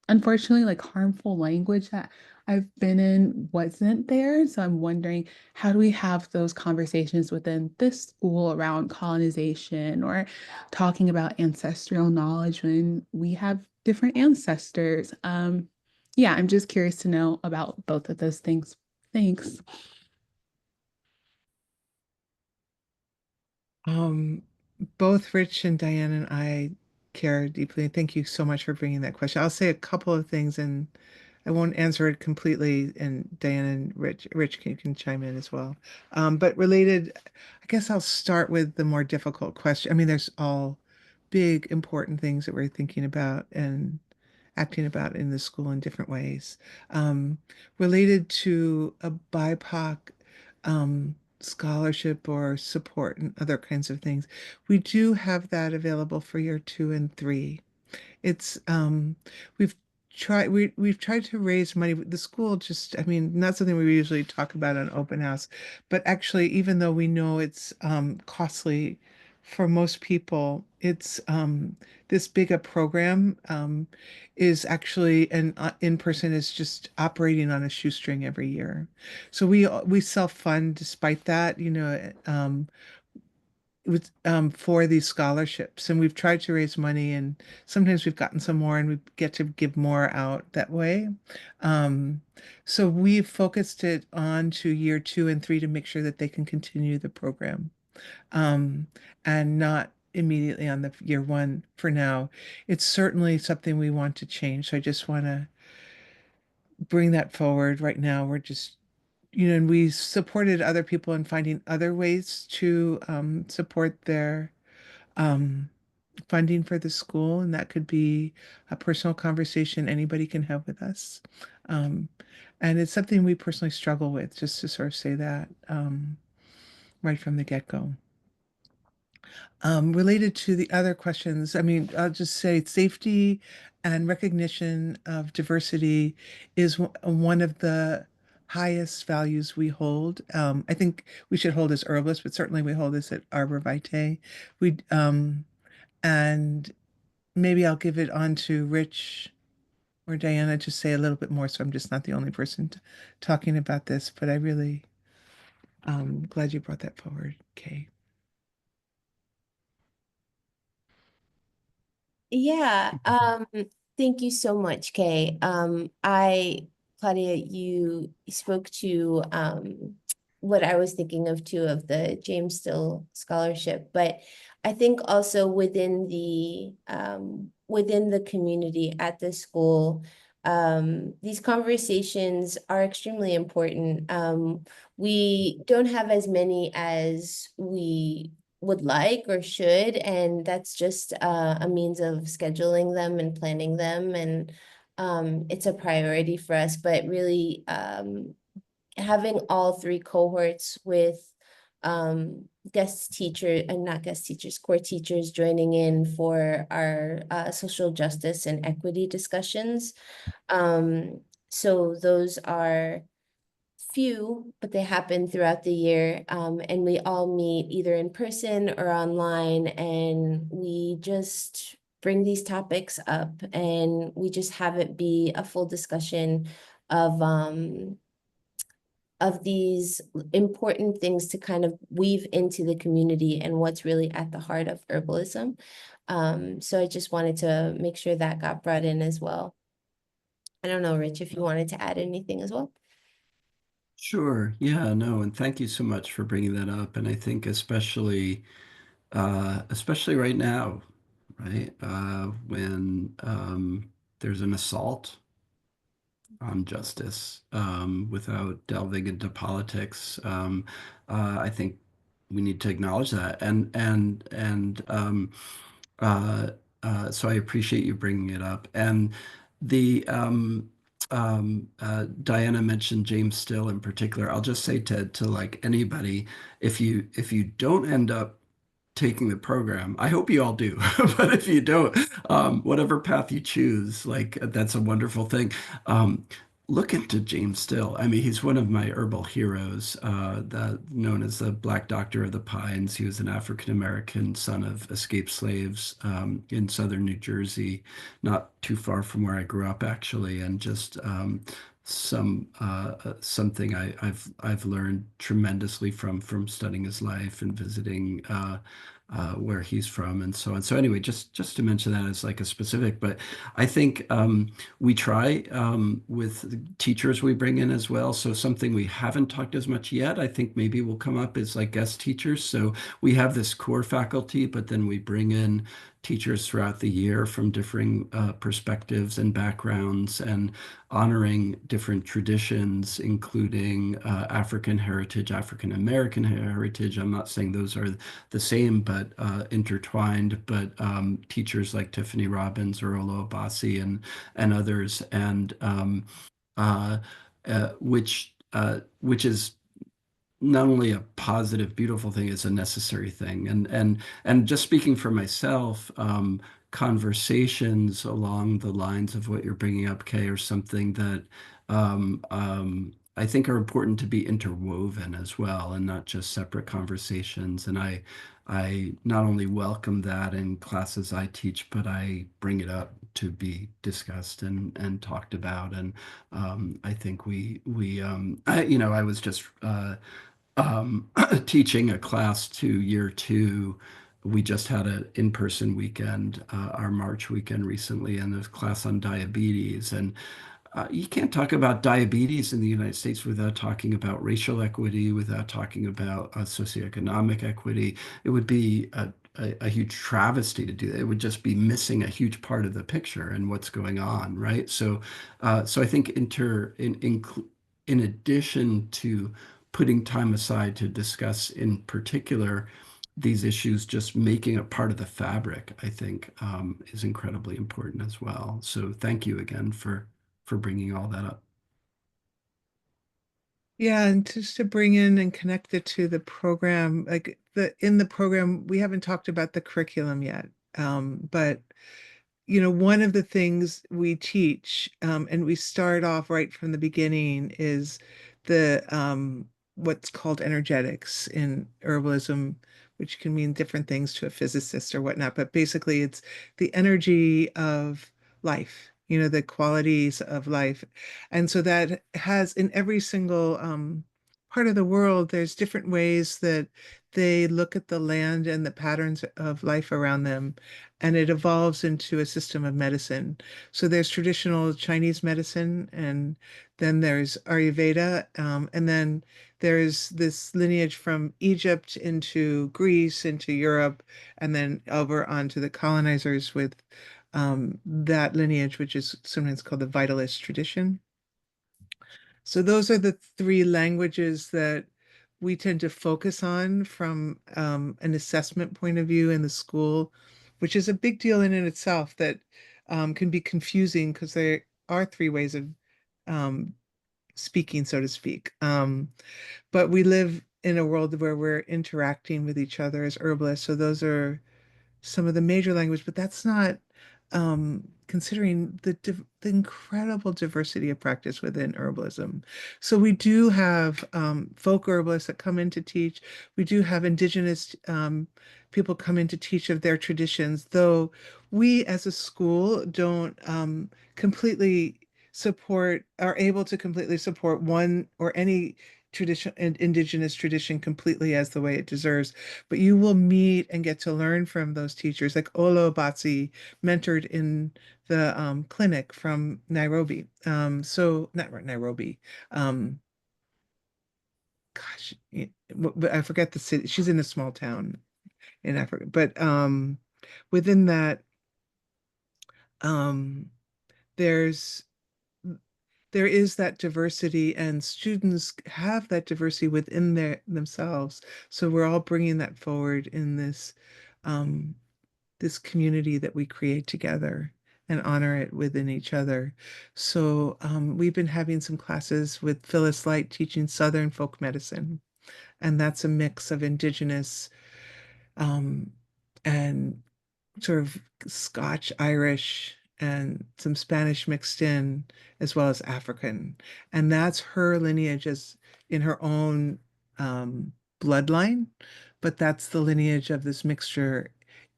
unfortunately, like harmful language that I've been in wasn't there. So I'm wondering, how do we have those conversations within this school around colonization or talking about ancestral knowledge when we have different ancestors? Yeah, I'm just curious to know about both of those things. Thanks. Both Rich and Diane and I care deeply. Thank you so much for bringing that question. I'll say a couple of things and I won't answer it completely. And Diane and Rich can chime in as well. But related, I guess I'll start with the more difficult question. I mean, there's all big, important things that we're thinking about and acting about in the school in different ways. Related to a BIPOC scholarship or support and other kinds of things, we do have that available for year 2 and 3. It's we've tried to raise money. The school just, I mean, not something we usually talk about on open house, but actually, even though we know it's costly for most people, it's this big a program is actually an in person is just operating on a shoestring every year. So we self-fund despite that, with for these scholarships, and we've tried to raise money, and sometimes we've gotten some more and we get to give more out that way. um, so we've focused it on to year 2 and 3 to make sure that they can continue the program, um, and not immediately on the year 1 for now. It's certainly something we want to change, so I just want to bring that forward. Right now we're just, and we supported other people in finding other ways to support their um, funding for the school, and that could be a personal conversation anybody can have with us. Um, and it's something we personally struggle with, just to sort of say that right from the get-go. Related to the other questions, I mean, I'll just say safety and recognition of diversity is one of the highest values we hold. I think we should hold as herbalists, but certainly we hold this at ArborVitae. And maybe I'll give it on to Rich or Diana to say a little bit more, so I'm just not the only person talking about this, but I really glad you brought that forward, Kay. Yeah, thank you so much, Kay. Claudia, you spoke to what I was thinking of too, of the James Still Scholarship, but I think also within the community at the school, these conversations are extremely important. We don't have as many as we would like or should, and that's just a means of scheduling them and planning them, and it's a priority for us. But really, having all 3 cohorts with guest teacher and not guest teachers, core teachers joining in for our social justice and equity discussions. So those are few, but they happen throughout the year. And we all meet either in person or online, and we just bring these topics up, and we just have it be a full discussion of these important things to kind of weave into the community and what's really at the heart of herbalism. So I just wanted to make sure that got brought in as well. I don't know, Rich, if you wanted to add anything as well. Sure. Yeah, no, and thank you so much for bringing that up. And I think especially right now, right? When there's an assault on justice, without delving into politics. I think we need to acknowledge that, uh, so I appreciate you bringing it up. And the Diana mentioned James Still in particular. I'll just say to like anybody, if you don't end up taking the program. I hope you all do, but if you don't, whatever path you choose, like that's a wonderful thing. Um, Look into James Still. I mean, he's one of my herbal heroes, known as the Black Doctor of the Pines. He was an African American son of escaped slaves in southern New Jersey, not too far from where I grew up, actually, and just something I've learned tremendously from studying his life and visiting where he's from and so on. So anyway, just to mention that as like a specific, but I think we try with teachers we bring in as well. So something we haven't talked as much yet, I think maybe will come up is like guest teachers. So we have this core faculty, but then we bring in teachers throughout the year from differing perspectives and backgrounds and honoring different traditions, including African heritage, African American heritage. I'm not saying those are the same, but intertwined. But teachers like Tiffany Robbins or Olo Abasi and others, and uh, which is not only a positive, beautiful thing, it's a necessary thing. And just speaking for myself, conversations along the lines of what you're bringing up, Kay, are something that I think are important to be interwoven as well, and not just separate conversations. And I not only welcome that in classes I teach, but I bring it up to be discussed and talked about. And I think I was just teaching a class to year two. We just had an in-person weekend, our March weekend recently, and there's a class on diabetes. And you can't talk about diabetes in the United States without talking about racial equity, without talking about socioeconomic equity. It would be a huge travesty to do that. It would just be missing a huge part of the picture and what's going on, right? So I think in addition to putting time aside to discuss in particular these issues, just making it part of the fabric, I think, is incredibly important as well. So thank you again for bringing all that up. Yeah, and just to bring in and connect it to the program, like in the program, we haven't talked about the curriculum yet. But one of the things we teach, and we start off right from the beginning, is the what's called energetics in herbalism, which can mean different things to a physicist or whatnot. But basically, it's the energy of life, the qualities of life. And so that has in every single part of the world, there's different ways that they look at the land and the patterns of life around them, and it evolves into a system of medicine. So there's traditional Chinese medicine, and then there's Ayurveda, and then there's this lineage from Egypt into Greece, into Europe, and then over onto the colonizers with that lineage, which is sometimes called the vitalist tradition. So those are the three languages that we tend to focus on from an assessment point of view in the school, which is a big deal in itself that can be confusing because there are three ways of um, speaking, so to speak. But we live in a world where we're interacting with each other as herbalists. So those are some of the major language, but that's not considering the incredible diversity of practice within herbalism. So we do have folk herbalists that come in to teach. We do have indigenous people come in to teach of their traditions, though we as a school don't completely are able to completely support one or any tradition and indigenous tradition completely as the way it deserves. But you will meet and get to learn from those teachers, like Olo Batsi mentored in the clinic from Nairobi. So not Nairobi. Um, gosh, but I forget the city. She's in a small town in Africa. But within that, um, there's there is that diversity, and students have that diversity within themselves. So we're all bringing that forward in um, this community that we create together and honor it within each other. So we've been having some classes with Phyllis Light teaching Southern folk medicine, and that's a mix of indigenous um, and sort of Scotch, Irish, and some Spanish mixed in, as well as African. And that's her lineage as in her own bloodline, but that's the lineage of this mixture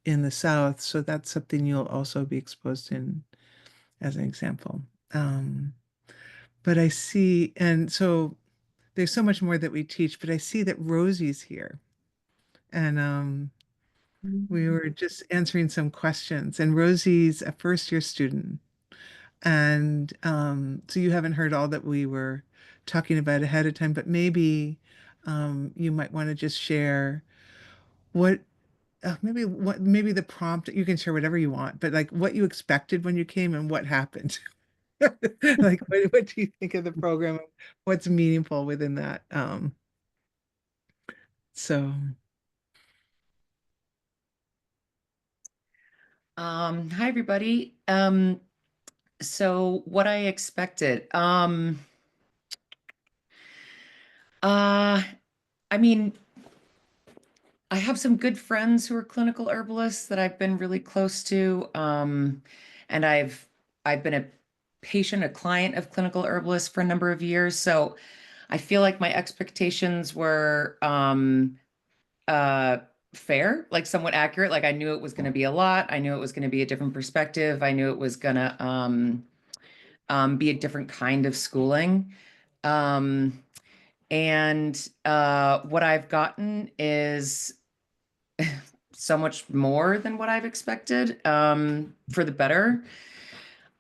in the South. So that's something you'll also be exposed in as an example. Um, but I see, and so there's so much more that we teach, but I see that Rosie's here. And we were just answering some questions, and Rosie's a first year student. And so you haven't heard all that we were talking about ahead of time, but maybe you might want to just share what maybe the prompt. You can share whatever you want, but like what you expected when you came and what happened. Like what do you think of the program? What's meaningful within that? So Hi everybody. So what I expected. Uh, I mean, I have some good friends who are clinical herbalists that I've been really close to. And I've been a patient, a client of clinical herbalists for a number of years. So I feel like my expectations were uh fair, like somewhat accurate. Like I knew it was going to be a lot. I knew it was going to be a different perspective. I knew it was going to be a different kind of schooling. Um, and what I've gotten is so much more than what I've expected, for the better.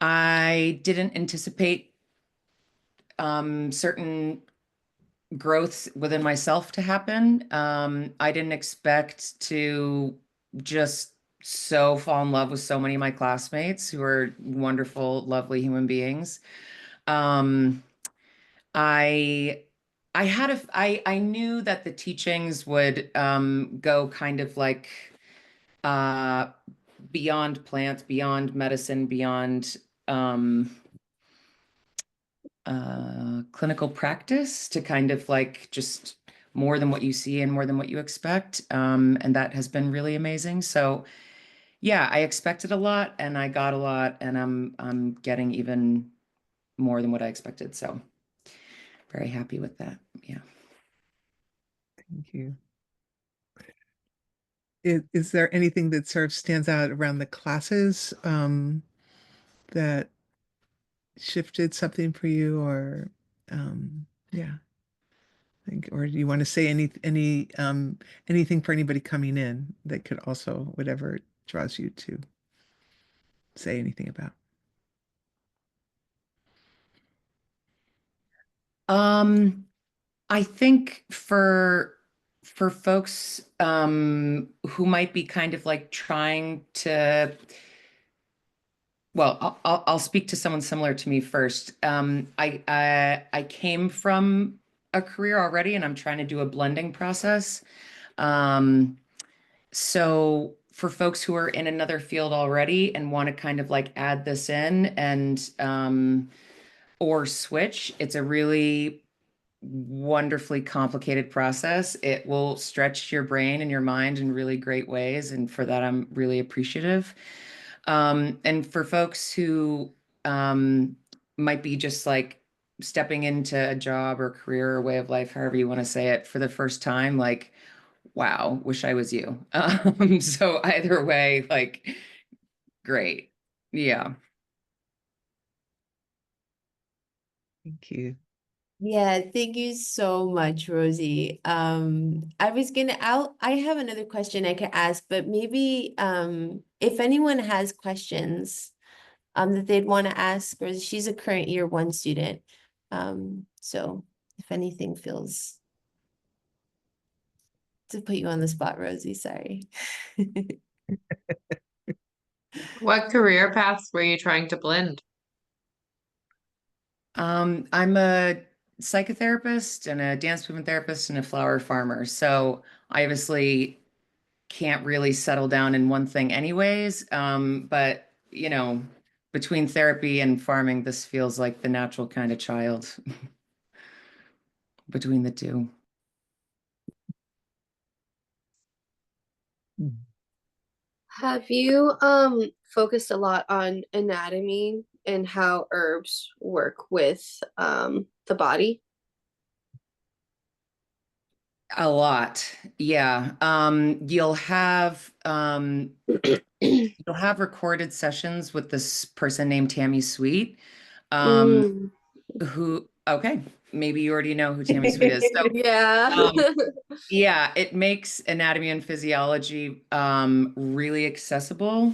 I didn't anticipate certain growths within myself to happen. I didn't expect to just so fall in love with so many of my classmates who are wonderful, lovely human beings. Um, I I knew that the teachings would go kind of like uh beyond plants, beyond medicine, beyond um clinical practice to kind of like just more than what you see and more than what you expect. And that has been really amazing. So yeah, I expected a lot and I got a lot, and I'm getting even more than what I expected. So very happy with that. Yeah. thank you. Is there anything that sort of stands out around the classes that shifted something for you, or yeah, or do you want to say anything for anybody coming in that could also whatever draws you to say anything about? I think for folks who might be kind of like trying to, well, I'll speak to someone similar to me first. I came from a career already, and I'm trying to do a blending process. Um, so for folks who are in another field already and want to kind of like add this in and or switch, it's a really wonderfully complicated process. It will stretch your brain and your mind in really great ways, and for that I'm really appreciative. And for folks who might be just like stepping into a job or career or way of life, however you want to say it, for the first time, like, wow, wish I was you. So either way, like, great. Yeah. Thank you. Yeah, thank you so much, Rosie. I have another question I could ask, but maybe if anyone has questions that they'd want to ask, or she's a current year one student. So if anything feels to put you on the spot, Rosie, sorry. What career paths were you trying to blend? I'm a psychotherapist and a dance movement therapist and a flower farmer. So I obviously can't really settle down in one thing anyways. But you know, between therapy and farming, this feels like the natural kind of child between the two. Have you focused a lot on anatomy and how herbs work with the body? A lot. Yeah. You'll have recorded sessions with this person named Tammy Sweet. Mm. Who, okay, maybe you already know who Tammy Sweet is. So Yeah. yeah, it makes anatomy and physiology really accessible.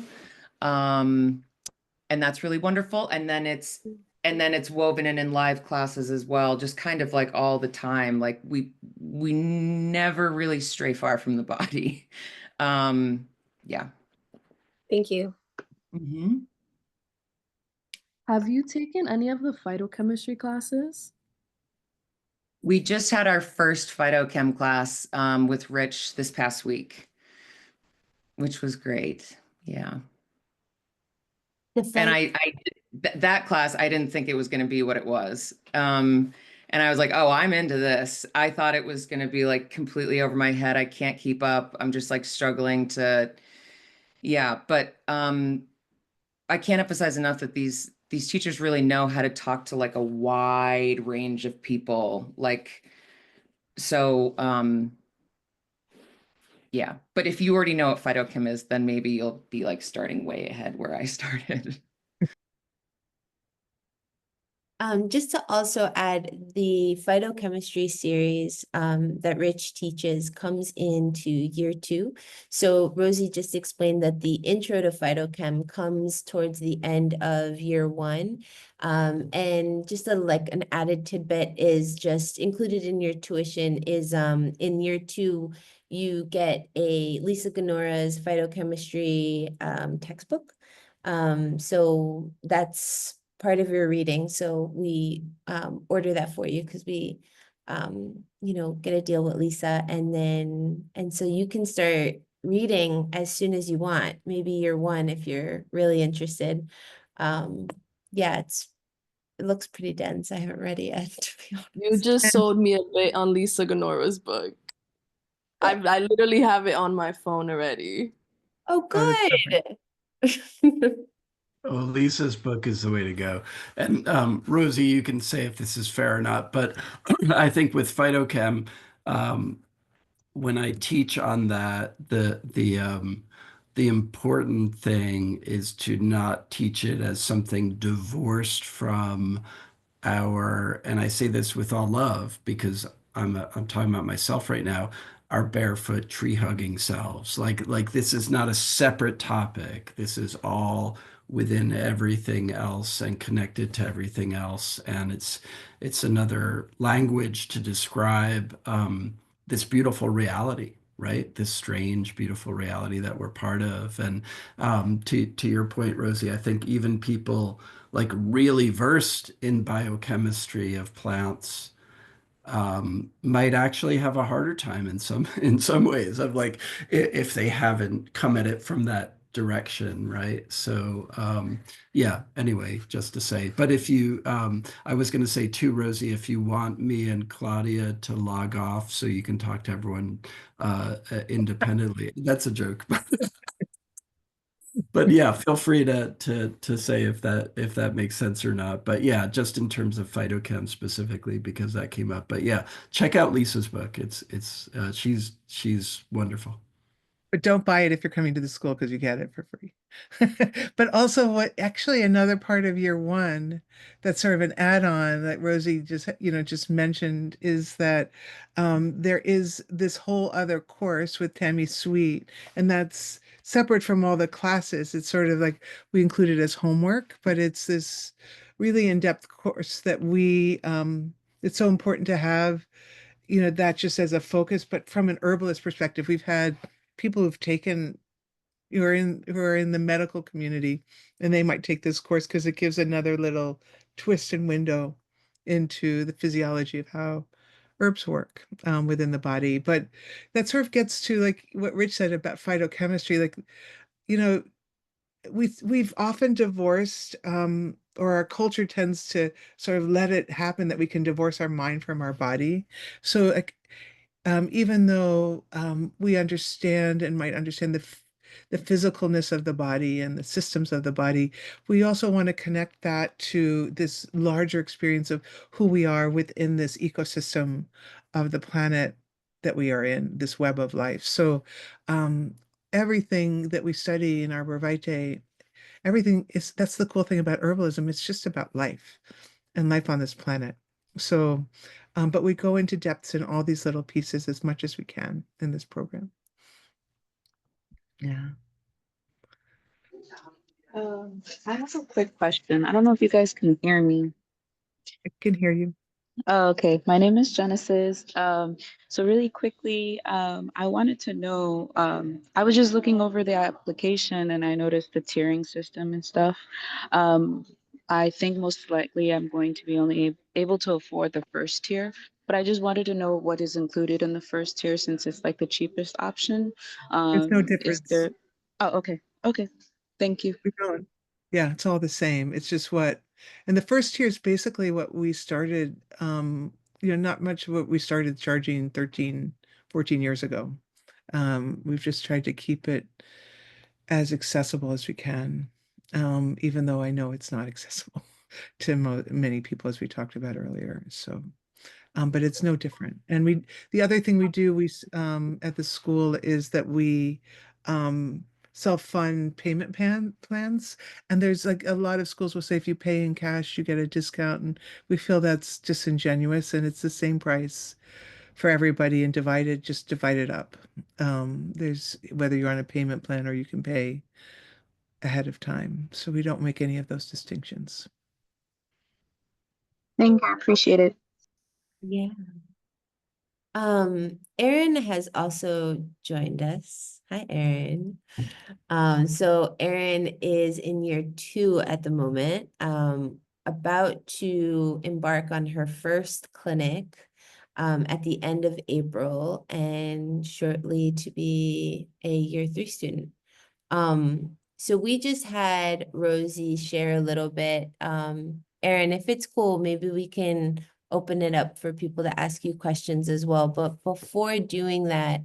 Um, and that's really wonderful. And then it's woven in live classes as well, just kind of like all the time. Like we never really stray far from the body. Yeah. Thank you. Mhm. Have you taken any of the phytochemistry classes? We just had our first phytochem class with Rich this past week, which was great. Yeah. And that class, I didn't think it was going to be what it was. And I was like, oh, I'm into this. I thought it was going to be like completely over my head. I can't keep up. I'm just like struggling to, yeah. But I can't emphasize enough that these teachers really know how to talk to like a wide range of people. Like, so yeah. But if you already know what phytochem is, then maybe you'll be like starting way ahead where I started. Just to also add, the phytochemistry series that Rich teaches comes into year 2. So Rosie just explained that the intro to phytochem comes towards the end of year 1. And just like an added tidbit is just included in your tuition is in year 2, you get a Lisa Ganora's phytochemistry textbook. So that's part of your reading. So we order that for you because we, get a deal with Lisa, and so you can start reading as soon as you want. Maybe year 1 if you're really interested. Yeah, it looks pretty dense. I haven't read it yet, to be honest. You just sold me a bit on Lisa Ganora's book. I literally have it on my phone already. Oh, good. Oh, Lisa's book is the way to go. And Rosie, you can say if this is fair or not, but I think with phytochem, when I teach on that, the important thing is to not teach it as something divorced from and I say this with all love because I'm talking about myself right now, our barefoot tree hugging selves. Like this is not a separate topic. This is all within everything else and connected to everything else. And it's another language to describe this beautiful reality, right? This strange, beautiful reality that we're part of. And to your point, Rosie, I think even people like really versed in biochemistry of plants might actually have a harder time in some ways of like if they haven't come at it from that direction, right? So yeah, anyway, just to say, but if you I was going to say too, Rosie, if you want me and Claudia to log off so you can talk to everyone independently, that's a joke. But yeah, feel free to say if that makes sense or not. But yeah, just in terms of phytochem specifically, because that came up. But yeah, check out Lisa's book. She's wonderful. But don't buy it if you're coming to the school because you get it for free. But also what actually another part of year one that's sort of an add-on that Rosie just mentioned is that there is this whole other course with Tammy Sweet, and that's separate from all the classes. It's sort of like we include it as homework, but it's this really in-depth course that it's so important to have, that just as a focus. But from an herbalist perspective, we've had people who've taken who are in the medical community, and they might take this course because it gives another little twist and window into the physiology of how herbs work within the body. But that sort of gets to like what Rich said about phytochemistry. Like, you know, we've often divorced, or our culture tends to sort of let it happen that we can divorce our mind from our body. So like, even though we understand and might understand the physicalness of the body and the systems of the body, we also want to connect that to this larger experience of who we are within this ecosystem of the planet that we are in, this web of life. So everything that we study in ArborVitae, that's the cool thing about herbalism. It's just about life and life on this planet. So, but we go into depths in all these little pieces as much as we can in this program. Yeah. I have a quick question. I don't know if you guys can hear me. I can hear you. Oh, okay. My name is Genesis. So really quickly, I wanted to know, I was just looking over the application and I noticed the tiering system and stuff. Um, I think most likely I'm going to be only able to afford the first tier, but I just wanted to know what is included in the first tier since it's like the cheapest option. There's no Is difference. there, oh, okay. Okay. Thank you. We don't. Yeah, it's all the same. It's just and the first tier is basically what we started, not much of what we started charging 13, 14 years ago. We've just tried to keep it as accessible as we can, even though I know it's not accessible to many people, as we talked about earlier. So, but it's no different. And the other thing we do, at the school is that we self-fund payment plans. And there's like a lot of schools will say if you pay in cash, you get a discount. And we feel that's disingenuous, and it's the same price for everybody and just divide it up. There's whether you're on a payment plan or you can pay ahead of time. So we don't make any of those distinctions. Thank you. I appreciate it. Yeah. Erin has also joined us. Hi, Erin. So Erin is in year 2 at the moment, about to embark on her first clinic at the end of April and shortly to be a year 3 student. So we just had Rosie share a little bit. Erin, if it's cool, maybe we can open it up for people to ask you questions as well. But before doing that,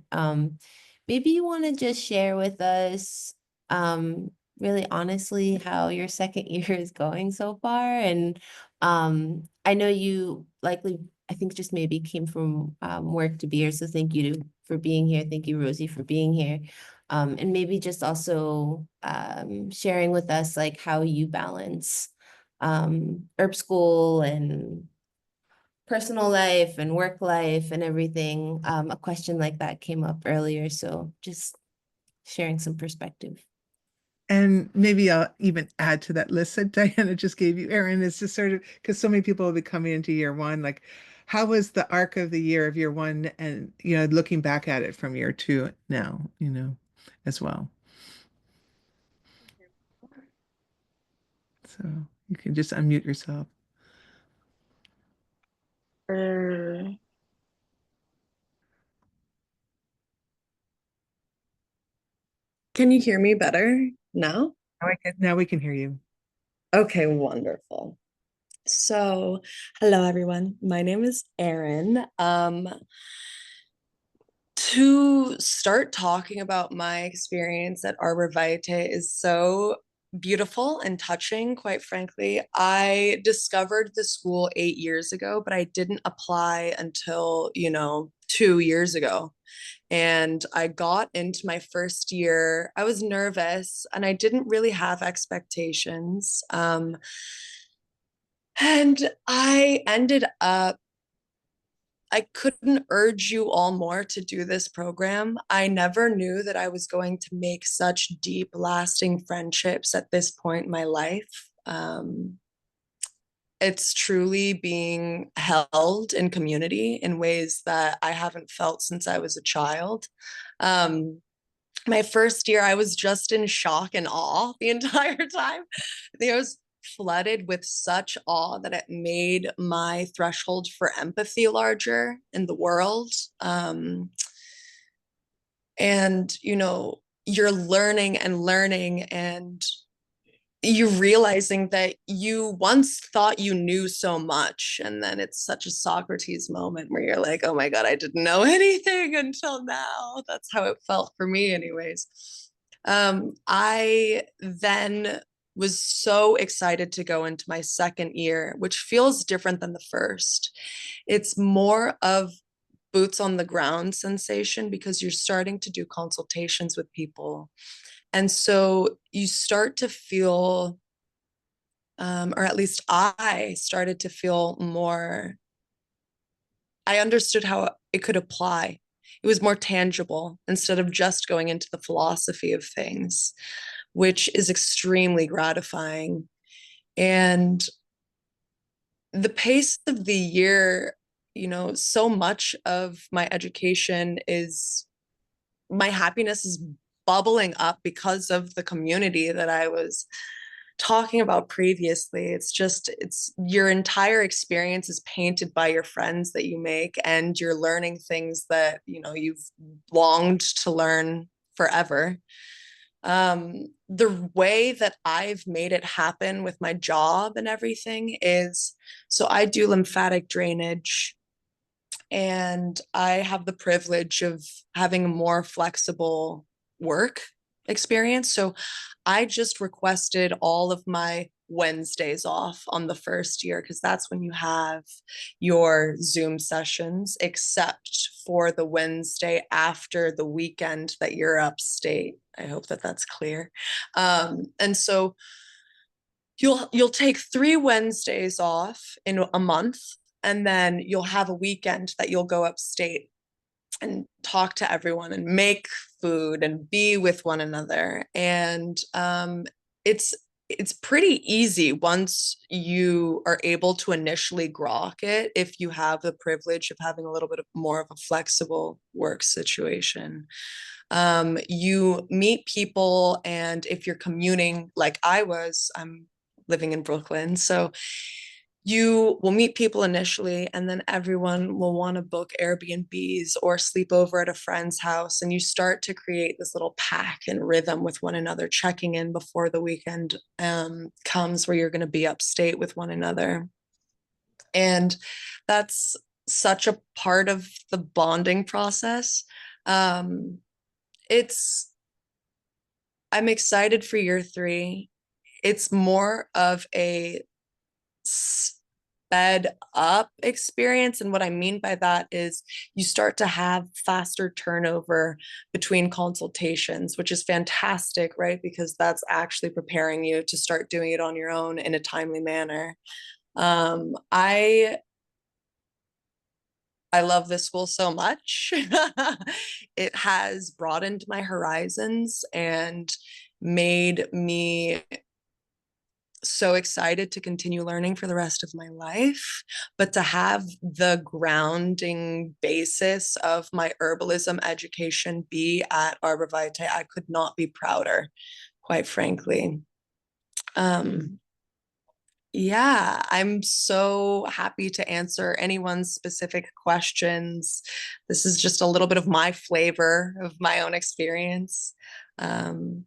maybe you want to just share with us, really honestly, how your second year is going so far. And I know you likely, I think just maybe came from work to be here. So thank you for being here. Thank you, Rosie, for being here. And maybe just also sharing with us like how you balance herb school and personal life and work life and everything. A question like that came up earlier, so just sharing some perspective. And maybe I'll even add to that list that Diana just gave you, Erin, is just sort of because so many people will be coming into year one, like how was the arc of the year of year one and looking back at it from year 2 now, as well. So you can just unmute yourself. Can you hear me better now? Now we can hear you. Okay, wonderful. So, hello everyone. My name is Erin. To start talking about my experience at ArborVitae is so beautiful and touching, quite frankly. I discovered the school 8 years ago, but I didn't apply until, 2 years ago. And I got into my first year. I was nervous and I didn't really have expectations. And I ended up I couldn't urge you all more to do this program. I never knew that I was going to make such deep, lasting friendships at this point in my life. It's truly being held in community in ways that I haven't felt since I was a child. My first year, I was just in shock and awe the entire time. I think I was flooded with such awe that it made my threshold for empathy larger in the world. And, you're learning and learning, and you're realizing that you once thought you knew so much. And then it's such a Socrates moment where you're like, oh my God, I didn't know anything until now. That's how it felt for me, anyways. I then was so excited to go into my second year, which feels different than the first. It's more of boots on the ground sensation because you're starting to do consultations with people. And so you start to feel, or at least I started to feel more, I understood how it could apply. It was more tangible instead of just going into the philosophy of things, which is extremely gratifying. And the pace of the year, so much of my education is, my happiness is bubbling up because of the community that I was talking about previously. It's your entire experience is painted by your friends that you make, and you're learning things that, you've longed to learn forever. The way that I've made it happen with my job and everything is, so I do lymphatic drainage, and I have the privilege of having a more flexible work experience. So I just requested all of my Wednesdays off on the first year because that's when you have your Zoom sessions, except for the Wednesday after the weekend that you're upstate. I hope that that's clear. And so you'll take 3 Wednesdays off in a month, and then you'll have a weekend that you'll go upstate and talk to everyone and make food and be with one another. And it's pretty easy once you are able to initially grok it, if you have the privilege of having a little bit more of a flexible work situation. You meet people, and if you're commuting like I'm living in Brooklyn, so you will meet people initially, and then everyone will want to book Airbnbs or sleep over at a friend's house. And you start to create this little pack and rhythm with one another, checking in before the weekend comes where you're going to be upstate with one another. And that's such a part of the bonding process. I'm excited for year 3. It's more of a sped up experience. And what I mean by that is you start to have faster turnover between consultations, which is fantastic, right? Because that's actually preparing you to start doing it on your own in a timely manner. I love this school so much. It has broadened my horizons and made me so excited to continue learning for the rest of my life, but to have the grounding basis of my herbalism education be at ArborVitae, I could not be prouder, quite frankly. Yeah, I'm so happy to answer anyone's specific questions. This is just a little bit of my flavor of my own experience. I'm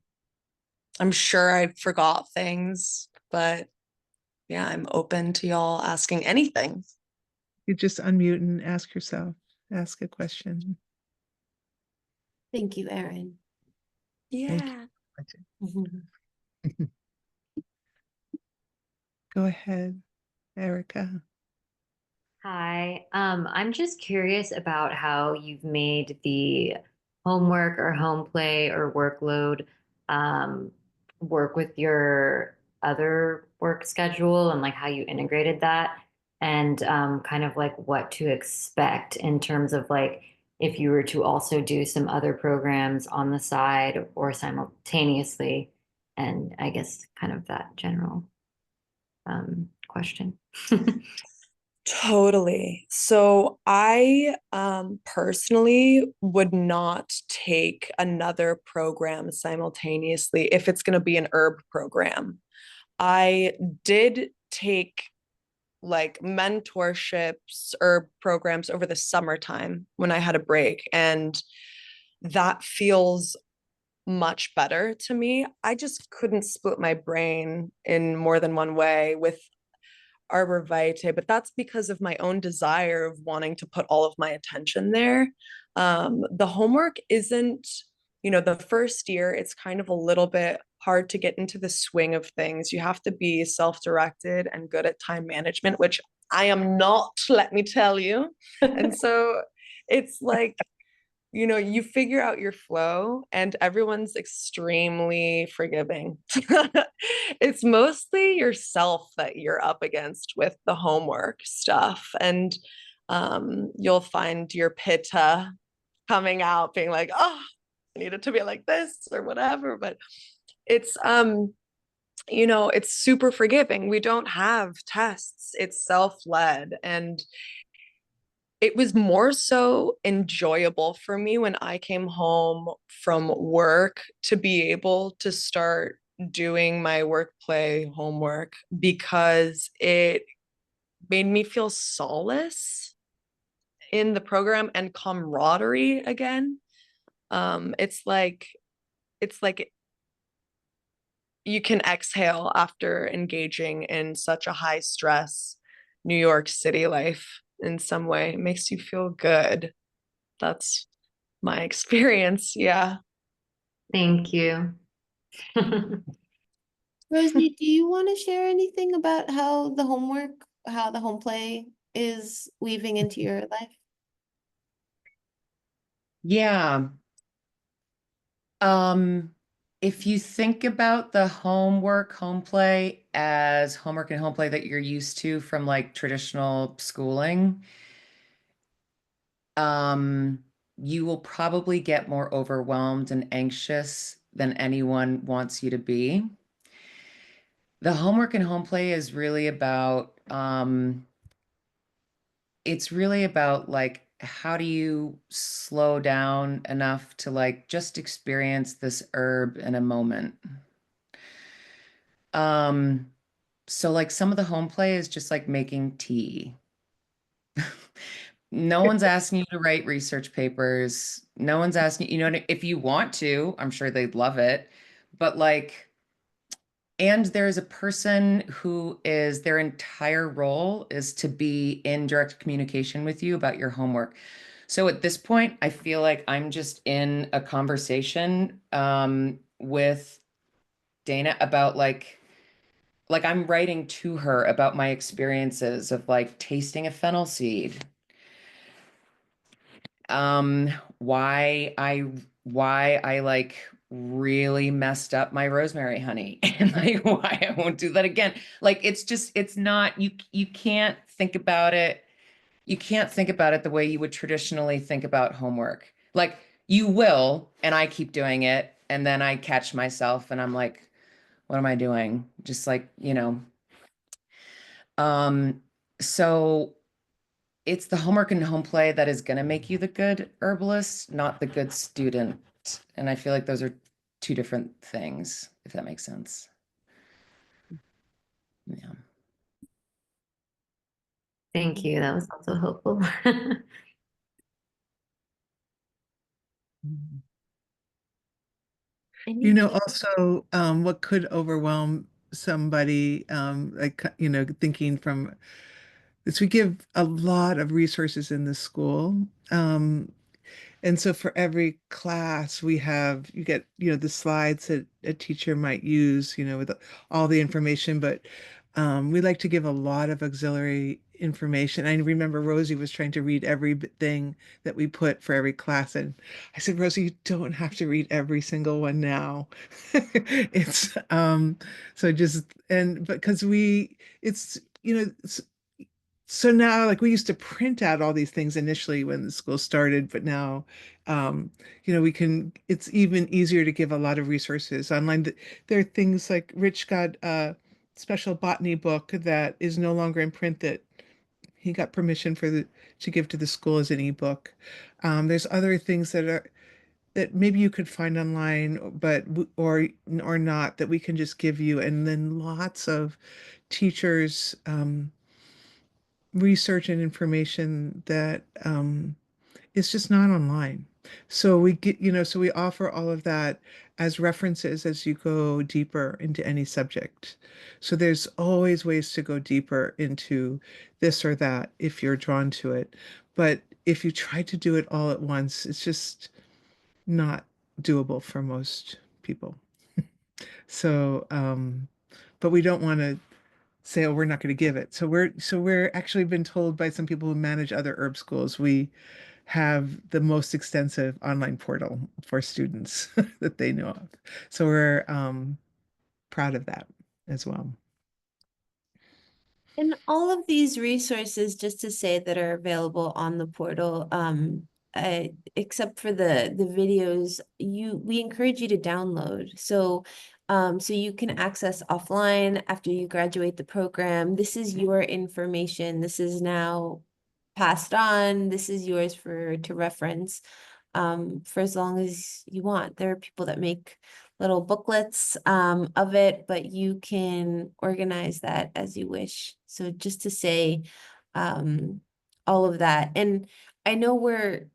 sure I forgot things, but yeah, I'm open to y'all asking anything. You just unmute and ask a question. Thank you, Erin. Yeah. Go ahead, Erica. Hi, I'm just curious about how you've made the homework or home play or workload work with your other work schedule and like how you integrated that and kind of like what to expect in terms of like if you were to also do some other programs on the side or simultaneously, and I guess kind of that general question. Totally. So I personally would not take another program simultaneously if it's going to be an herb program. I did take like mentorships or programs over the summertime when I had a break, and that feels much better to me. I just couldn't split my brain in more than one way with ArborVitae, but that's because of my own desire of wanting to put all of my attention there. The homework isn't, the first year, it's kind of a little bit hard to get into the swing of things. You have to be self-directed and good at time management, which I am not, let me tell you. And so it's like, you figure out your flow and everyone's extremely forgiving. It's mostly yourself that you're up against with the homework stuff. And you'll find your pitta coming out being like, oh, I need it to be like this or whatever. But it's it's super forgiving. We don't have tests. It's self-led, and it was more so enjoyable for me when I came home from work to be able to start doing my work play homework because it made me feel solace in the program and camaraderie again. It's like you can exhale after engaging in such a high stress New York City life in some way. It makes you feel good. That's my experience. Yeah. Thank you. Rosie, do you want to share anything about how the homework, how the home play is weaving into your life? Yeah. If you think about the homework, home play as homework and home play that you're used to from like traditional schooling, you will probably get more overwhelmed and anxious than anyone wants you to be. The homework and home play is really about, it's really about like, how do you slow down enough to like just experience this herb in a moment? So like some of the home play is just like making tea. No one's asking you to write research papers. No one's asking, if you want to, I'm sure they'd love it. But like, and there's a person who is their entire role is to be in direct communication with you about your homework. So at this point, I feel like I'm just in a conversation with Dana about like I'm writing to her about my experiences of like tasting a fennel seed. Why I like really messed up my rosemary honey and like why I won't do that again. Like it's not you can't think about it. You can't think about it the way you would traditionally think about homework. Like you will, and I keep doing it, and then I catch myself and I'm like, what am I doing? Just like, so it's the homework and home play that is going to make you the good herbalist, not the good student. And I feel like those are two different things, if that makes sense. Yeah. Thank you. That was also helpful. Also, what could overwhelm somebody, like, thinking from this, we give a lot of resources in the school. And so for every class we have, you get, the slides that a teacher might use, with all the information, but we like to give a lot of auxiliary information. I remember Rosie was trying to read everything that we put for every class. And I said, Rosie, you don't have to read every single one now. It's so just and because it's so now, like, we used to print out all these things initially when the school started, but now, it's even easier to give a lot of resources online. There are things like Rich got a special botany book that is no longer in print that he got permission to give to the school as an ebook. There's other things that maybe you could find online, but or not, that we can just give you, and then lots of teachers. Research and information that is just not online. So we offer all of that as references as you go deeper into any subject. So there's always ways to go deeper into this or that if you're drawn to it. But if you try to do it all at once, it's just not doable for most people. So, but we don't want to say, oh, we're not going to give it. So we're actually been told by some people who manage other herb schools, we have the most extensive online portal for students that they know of. So we're proud of that as well. And all of these resources, just to say, that are available on the portal, except for the videos, we encourage you to download. So so you can access offline after you graduate the program. This is your information. This is now passed on. This is yours to reference for as long as you want. There are people that make little booklets of it, but you can organize that as you wish. So just to say all of that. And I know we're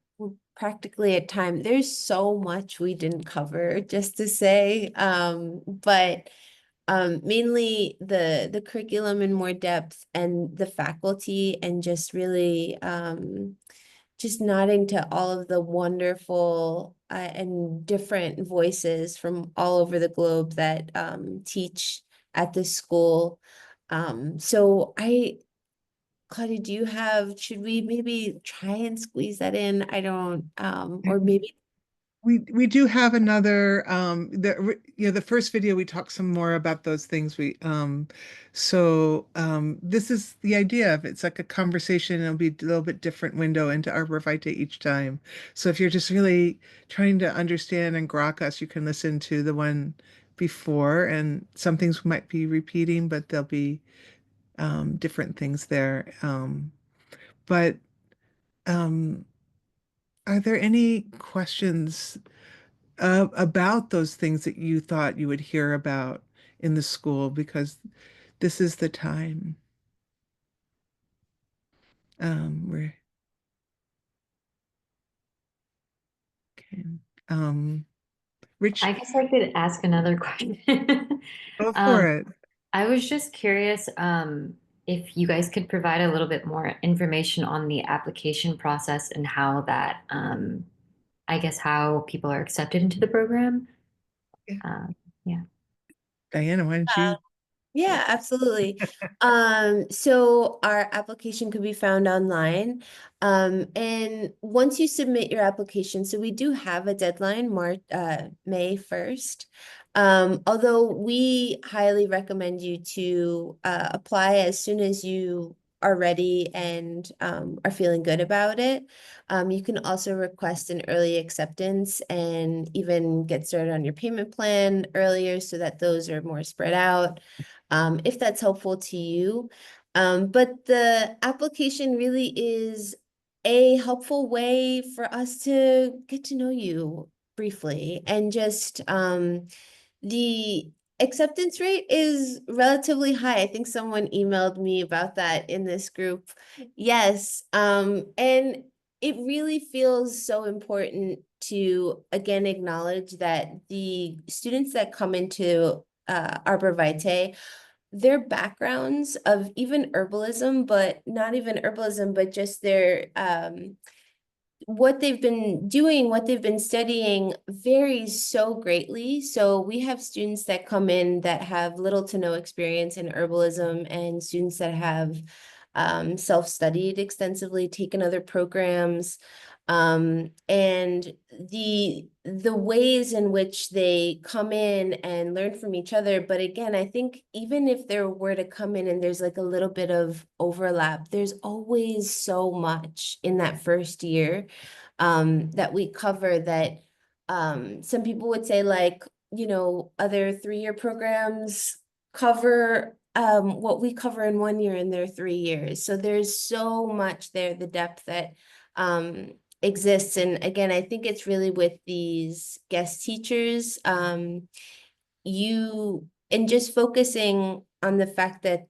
practically at time. There's so much we didn't cover, just to say, but mainly the curriculum in more depth, and the faculty, and just really just nodding to all of the wonderful and different voices from all over the globe that teach at this school. So Claudia, should we maybe try and squeeze that in? I don't, or maybe. We do have another the first video we talked some more about those things. This is the idea of it's like a conversation. It'll be a little bit different window into ArborVitae each time. So if you're just really trying to understand and grok us, you can listen to the one before, and some things might be repeating, but there'll be different things there. But are there any questions about those things that you thought you would hear about in the school? Because this is the time. We're okay. Rich, I guess I could ask another question. go for it. I was just curious if you guys could provide a little bit more information on the application process and how that, I guess, how people are accepted into the program. Yeah. Yeah. Diana, why don't you? Yeah, absolutely. So our application could be found online. And once you submit your application, so we do have a deadline, May 1st. Although we highly recommend you to apply as soon as you are ready and are feeling good about it. You can also request an early acceptance and even get started on your payment plan earlier so that those are more spread out, if that's helpful to you. But the application really is a helpful way for us to get to know you briefly, and just the acceptance rate is relatively high. I think someone emailed me about that in this group. Yes, and it really feels so important to again acknowledge that the students that come into ArborVitae, their backgrounds of even herbalism, but not even herbalism, but just their what they've been doing, what they've been studying varies so greatly. So we have students that come in that have little to no experience in herbalism, and students that have self-studied extensively, taken other programs. And the ways in which they come in and learn from each other. But again, I think even if there were to come in and there's like a little bit of overlap, there's always so much in that first year that we cover that some people would say, like, you know, other 3-year programs cover what we cover in 1 year in their 3 years. So there's so much there, the depth that exists. And again, I think it's really with these guest teachers, you and just focusing on the fact that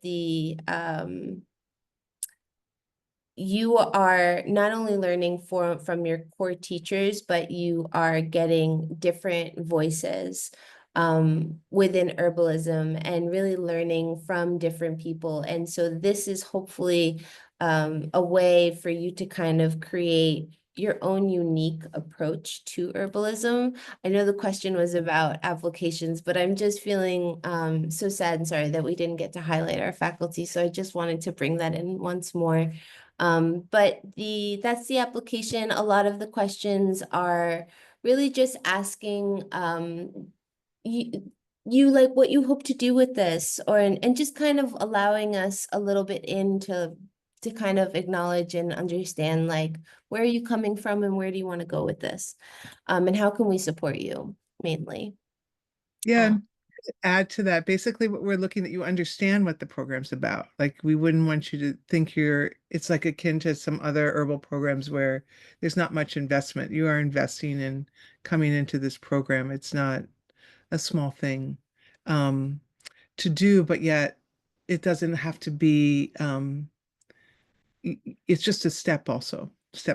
you are not only learning from your core teachers, but you are getting different voices within herbalism and really learning from different people. And so this is hopefully a way for you to kind of create your own unique approach to herbalism. I know the question was about applications, but I'm just feeling so sad and sorry that we didn't get to highlight our faculty. So I just wanted to bring that in once more. But that's the application. A lot of the questions are really just asking you like what you hope to do with this, or and just kind of allowing us a little bit to kind of acknowledge and understand, like, where are you coming from and where do you want to go with this, and how can we support you mainly. Yeah, add to that, basically what we're looking at, you understand what the program's about. Like, we wouldn't want you to think it's like akin to some other herbal programs where there's not much investment. You are investing in coming into this program. It's not a small thing to do, but yet it doesn't have to be, it's just a step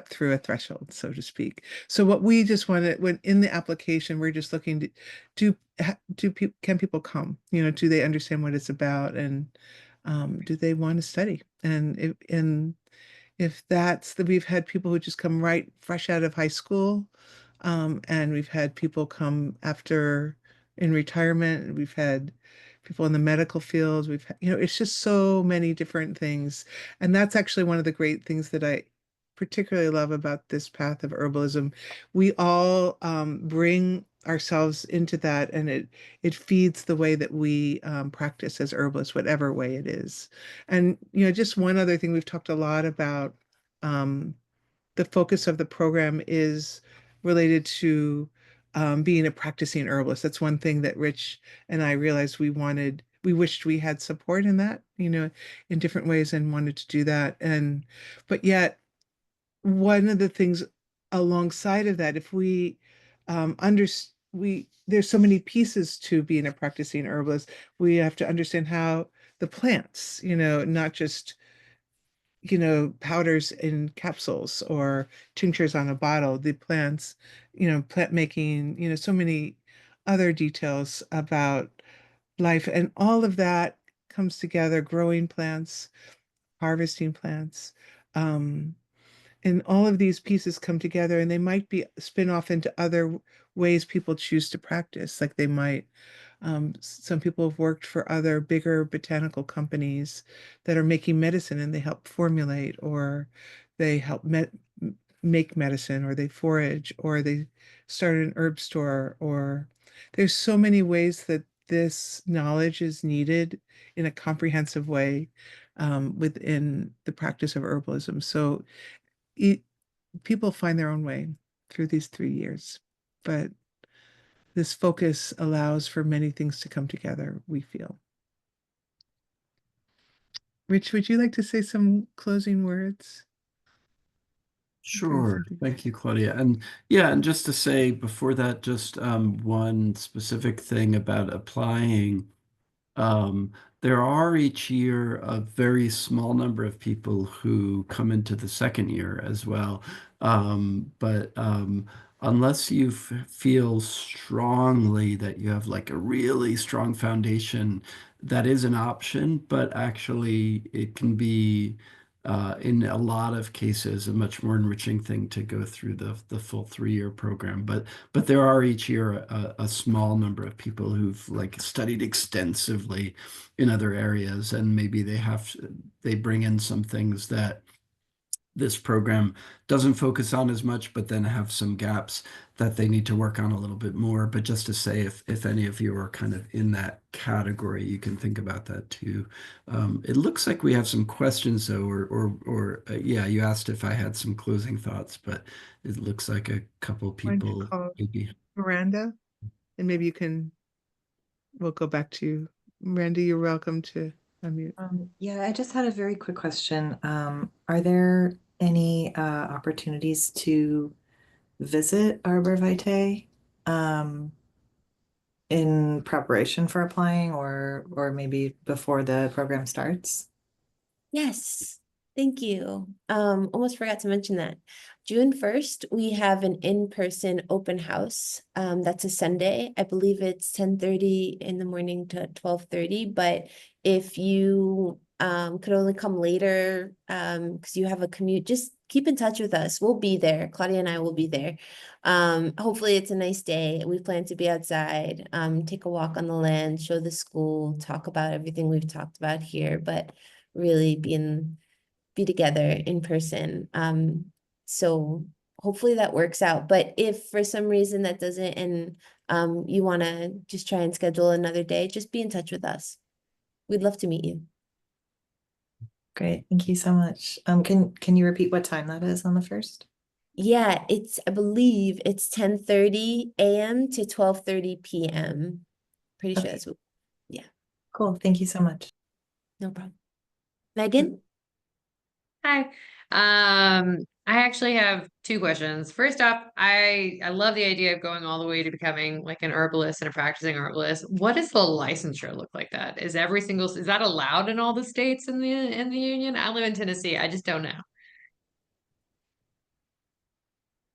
through a threshold, so to speak. So what we just wanted, when in the application, we're just looking to can people come? You know, do they understand what it's about, and do they want to study? And if that's we've had people who just come right fresh out of high school, and we've had people come after in retirement, and we've had people in the medical field. We've had, it's just so many different things. And that's actually one of the great things that I particularly love about this path of herbalism. We all bring ourselves into that, and it feeds the way that we practice as herbalists, whatever way it is. And just one other thing, we've talked a lot about the focus of the program is related to being a practicing herbalist. That's one thing that Rich and I realized we wished we had support in that, in different ways, and wanted to do that. But yet, one of the things alongside of that, if we there's so many pieces to being a practicing herbalist. We have to understand how the plants, not just powders in capsules or tinctures on a bottle, the plants, plant making, so many other details about life. And all of that comes together, growing plants, harvesting plants. And all of these pieces come together, and they might be spin off into other ways people choose to practice. Like they might, some people have worked for other bigger botanical companies that are making medicine, and they help formulate, or they help make medicine, or they forage, or they start an herb store, or there's so many ways that this knowledge is needed in a comprehensive way within the practice of herbalism. So people find their own way through these 3 years, but this focus allows for many things to come together, we feel. Rich, would you like to say some closing words? Sure. Thank you, Claudia. And yeah, and just to say before that, just one specific thing about applying. There are each year a very small number of people who come into the second year as well. But unless you feel strongly that you have like a really strong foundation, that is an option, but actually it can be in a lot of cases, a much more enriching thing to go through the full 3-year program. But there are each year a small number of people who've like studied extensively in other areas, and maybe they bring in some things that this program doesn't focus on as much, but then have some gaps that they need to work on a little bit more. But just to say, if any of you are kind of in that category, you can think about that too. It looks like we have some questions though, or yeah, you asked if I had some closing thoughts, but it looks like a couple Why don't you people call maybe. Miranda, and maybe we'll go back to you. Miranda, you're welcome to unmute. Yeah, I just had a very quick question. Are there any opportunities to visit ArborVitae in preparation for applying or maybe before the program starts? Yes, thank you. Almost forgot to mention that. June 1st, we have an in-person open house. That's a Sunday. I believe it's 10:30 in the morning to 12:30. But if you could only come later because you have a commute, just keep in touch with us. We'll be there. Claudia and I will be there. Hopefully it's a nice day. We plan to be outside, take a walk on the land, show the school, talk about everything we've talked about here, but really be together in person. So hopefully that works out. But if for some reason that doesn't, and you want to just try and schedule another day, just be in touch with us. We'd love to meet you. Great, thank you so much. Can you repeat what time that is on the 1st? Yeah, I believe it's 10:30 a.m. to 12:30 p.m. Pretty sure that's what, yeah. Cool, thank you so much. No problem. Megan? Hi. I actually have two questions. First off, I love the idea of going all the way to becoming like an herbalist and a practicing herbalist. What does the licensure look like that? Is that allowed in all the states in the union? I live in Tennessee. I just don't know.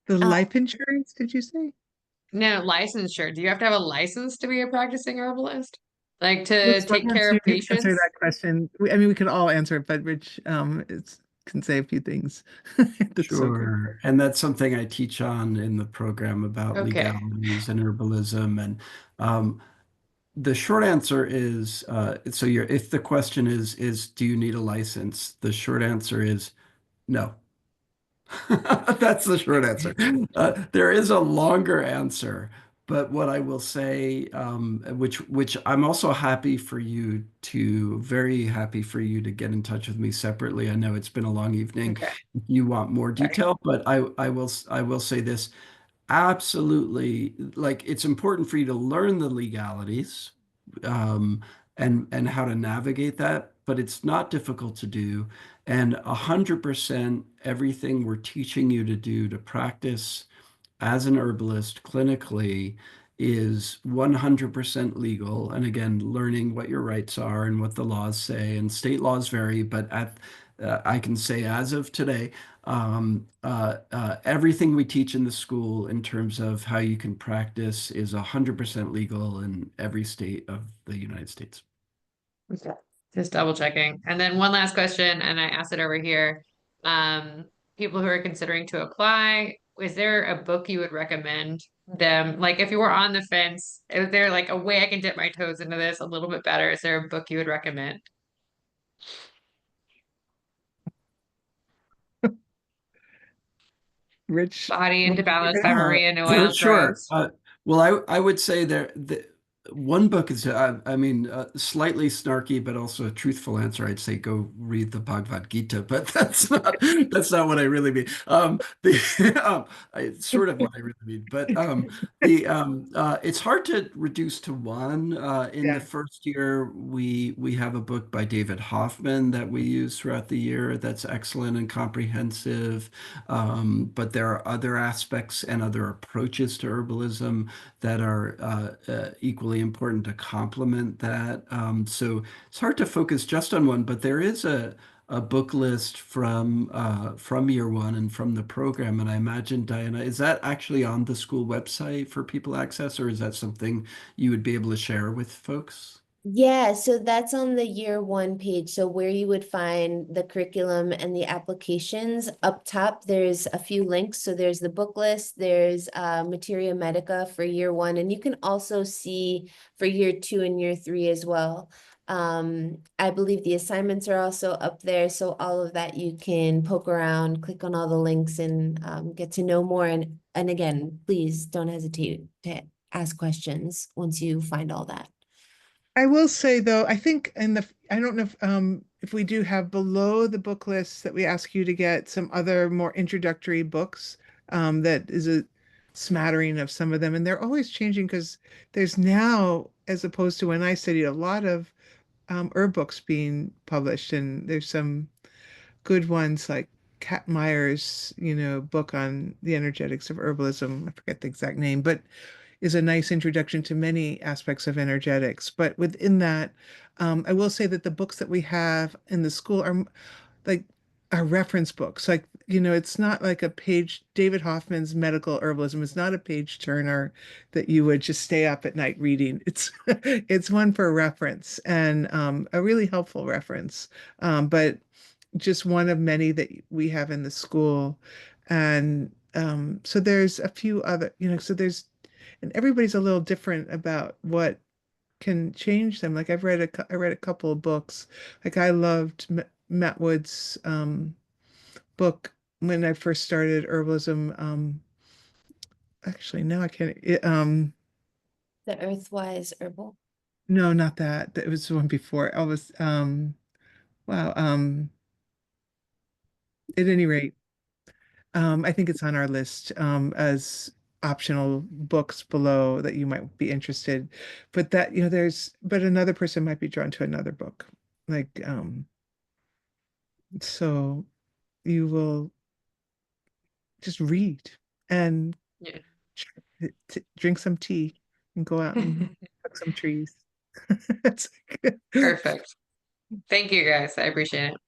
The life insurance, did you say? No, licensure. Do you have to have a license to be a practicing herbalist? Like to Let's take care of answer patients? that question. I mean, we could all answer it, but Rich can say a few things. That's so good. Sure. And that's something I teach on in the program about Okay. legalities and herbalism. And the short answer is, if the question is, do you need a license? The short answer is no. That's the short answer. There is a longer answer, but what I will say, which I'm also very happy for you to get in touch with me separately. I know it's been a long evening. Okay. If you want more detail, but I will say this. Absolutely, like it's important for you to learn the legalities, um, and how to navigate that, but it's not difficult to do. And 100% everything we're teaching you to do to practice as an herbalist clinically is 100% legal. And again, learning what your rights are and what the laws say, and state laws vary, but I can say as of today, everything we teach in the school in terms of how you can practice is 100% legal in every state of the United States. Okay. Just double checking. And then one last question, and I asked it over here. People who are considering to apply, is there a book you would recommend them? Like if you were on the fence, is there like a way I can dip my toes into this a little bit better? Is there a book you would recommend? Rich, Body into Balance by Uh, Maria Noel sure. Gross. Well, I would say one book is, I mean, slightly snarky, but also a truthful answer. I'd say go read the Bhagavad Gita, but that's not what I really mean. It's sort of what I really mean, but it's hard to reduce to one. In the first year, we have a book by David Hoffman that we use throughout the year. That's excellent and comprehensive. But there are other aspects and other approaches to herbalism that are equally important to complement that. So it's hard to focus just on one, but there is a book list from year one and from the program. And I imagine, Diana, is that actually on the school website for people to access, or is that something you would be able to share with folks? Yeah, so that's on the year one page. So where you would find the curriculum and the applications up top, there's a few links. So there's the book list, there's Materia Medica for year one, and you can also see for year two and year three as well. I believe the assignments are also up there. So all of that you can poke around, click on all the links and get to know more. And again, please don't hesitate to ask questions once you find all that. I will say though, I think I don't know if we do have below the book list that we ask you to get some other more introductory books, that is a smattering of some of them, and they're always changing because there's now, as opposed to when I studied, a lot of herb books being published, and there's some good ones like Kat Meyer's, book on the energetics of herbalism. I forget the exact name, but is a nice introduction to many aspects of energetics. But within that, I will say that the books that we have in the school like are reference books. Like, it's not like a page, David Hoffman's Medical Herbalism is not a page turner that you would just stay up at night reading. It's it's one for reference, and a really helpful reference. But just one of many that we have in the school. And so there's a few other, so and everybody's a little different about what can change them. Like I read a couple of books. Like I loved Matt Wood's book when I first started herbalism. Actually, no, I can't. The Earthwise Herbal. No, not that. That was the one before. I was wow. At any rate, I think it's on our list as optional books below that you might be interested. But that, but another person might be drawn to another book. Like, so you will just read and Yeah. drink some tea and go out and hug some trees. It's like- Perfect. Thank you guys. I appreciate it.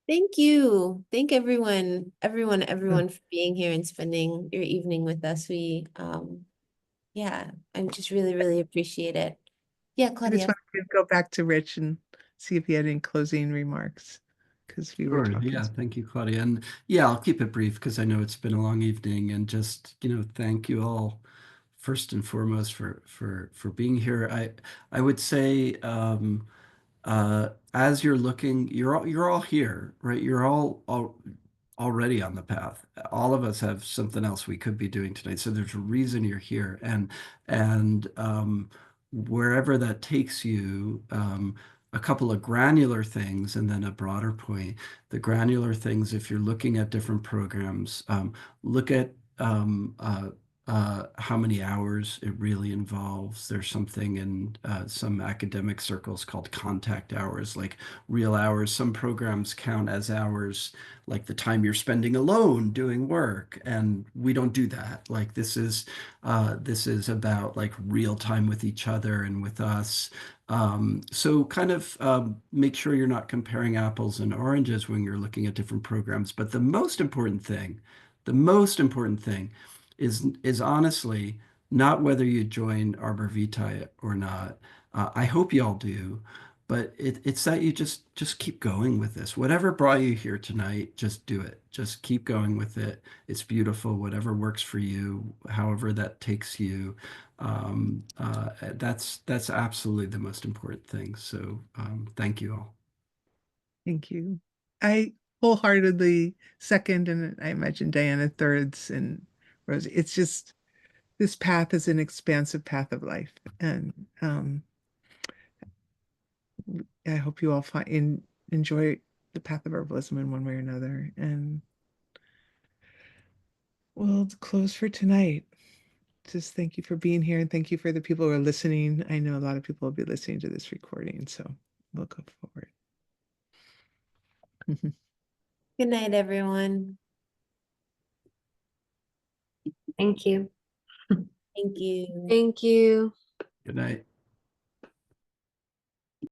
Thank you. Thank everyone for being here and spending your evening with us. Yeah, I'm just really, really appreciate it. Yeah, I just Claudia. want to go back to Rich and see if he had any closing remarks, because we were Sure. talking. Yeah. Thank you, Claudia. And yeah, I'll keep it brief because I know it's been a long evening, and just, thank you all first and foremost for being here. I would say, as you're looking, you're all here, right? You're all already on the path. All of us have something else we could be doing tonight. So there's a reason you're here. And wherever that takes you, a couple of granular things and then a broader point. The granular things, if you're looking at different programs, look at how many hours it really involves. There's something in some academic circles called contact hours, like real hours. Some programs count as hours, like the time you're spending alone doing work, and we don't do that. Like this is about like real time with each other and with us. So kind of make sure you're not comparing apples and oranges when you're looking at different programs. But the most important thing is honestly not whether you join ArborVitae or not. I hope you all do, but it's that you just keep going with this. Whatever brought you here tonight, just do it. Just keep going with it. It's beautiful. Whatever works for you, however that takes you. That's absolutely the most important thing. So thank you all. Thank you. I wholeheartedly second, and I imagine Diana thirds, and Rosie. It's just this path is an expansive path of life, and I hope you all enjoy the path of herbalism in one way or another. And we'll close for tonight. Just thank you for being here, and thank you for the people who are listening. I know a lot of people will be listening to this recording, so we'll go forward. Good night, everyone. Thank you. Thank you. Thank you. Good night.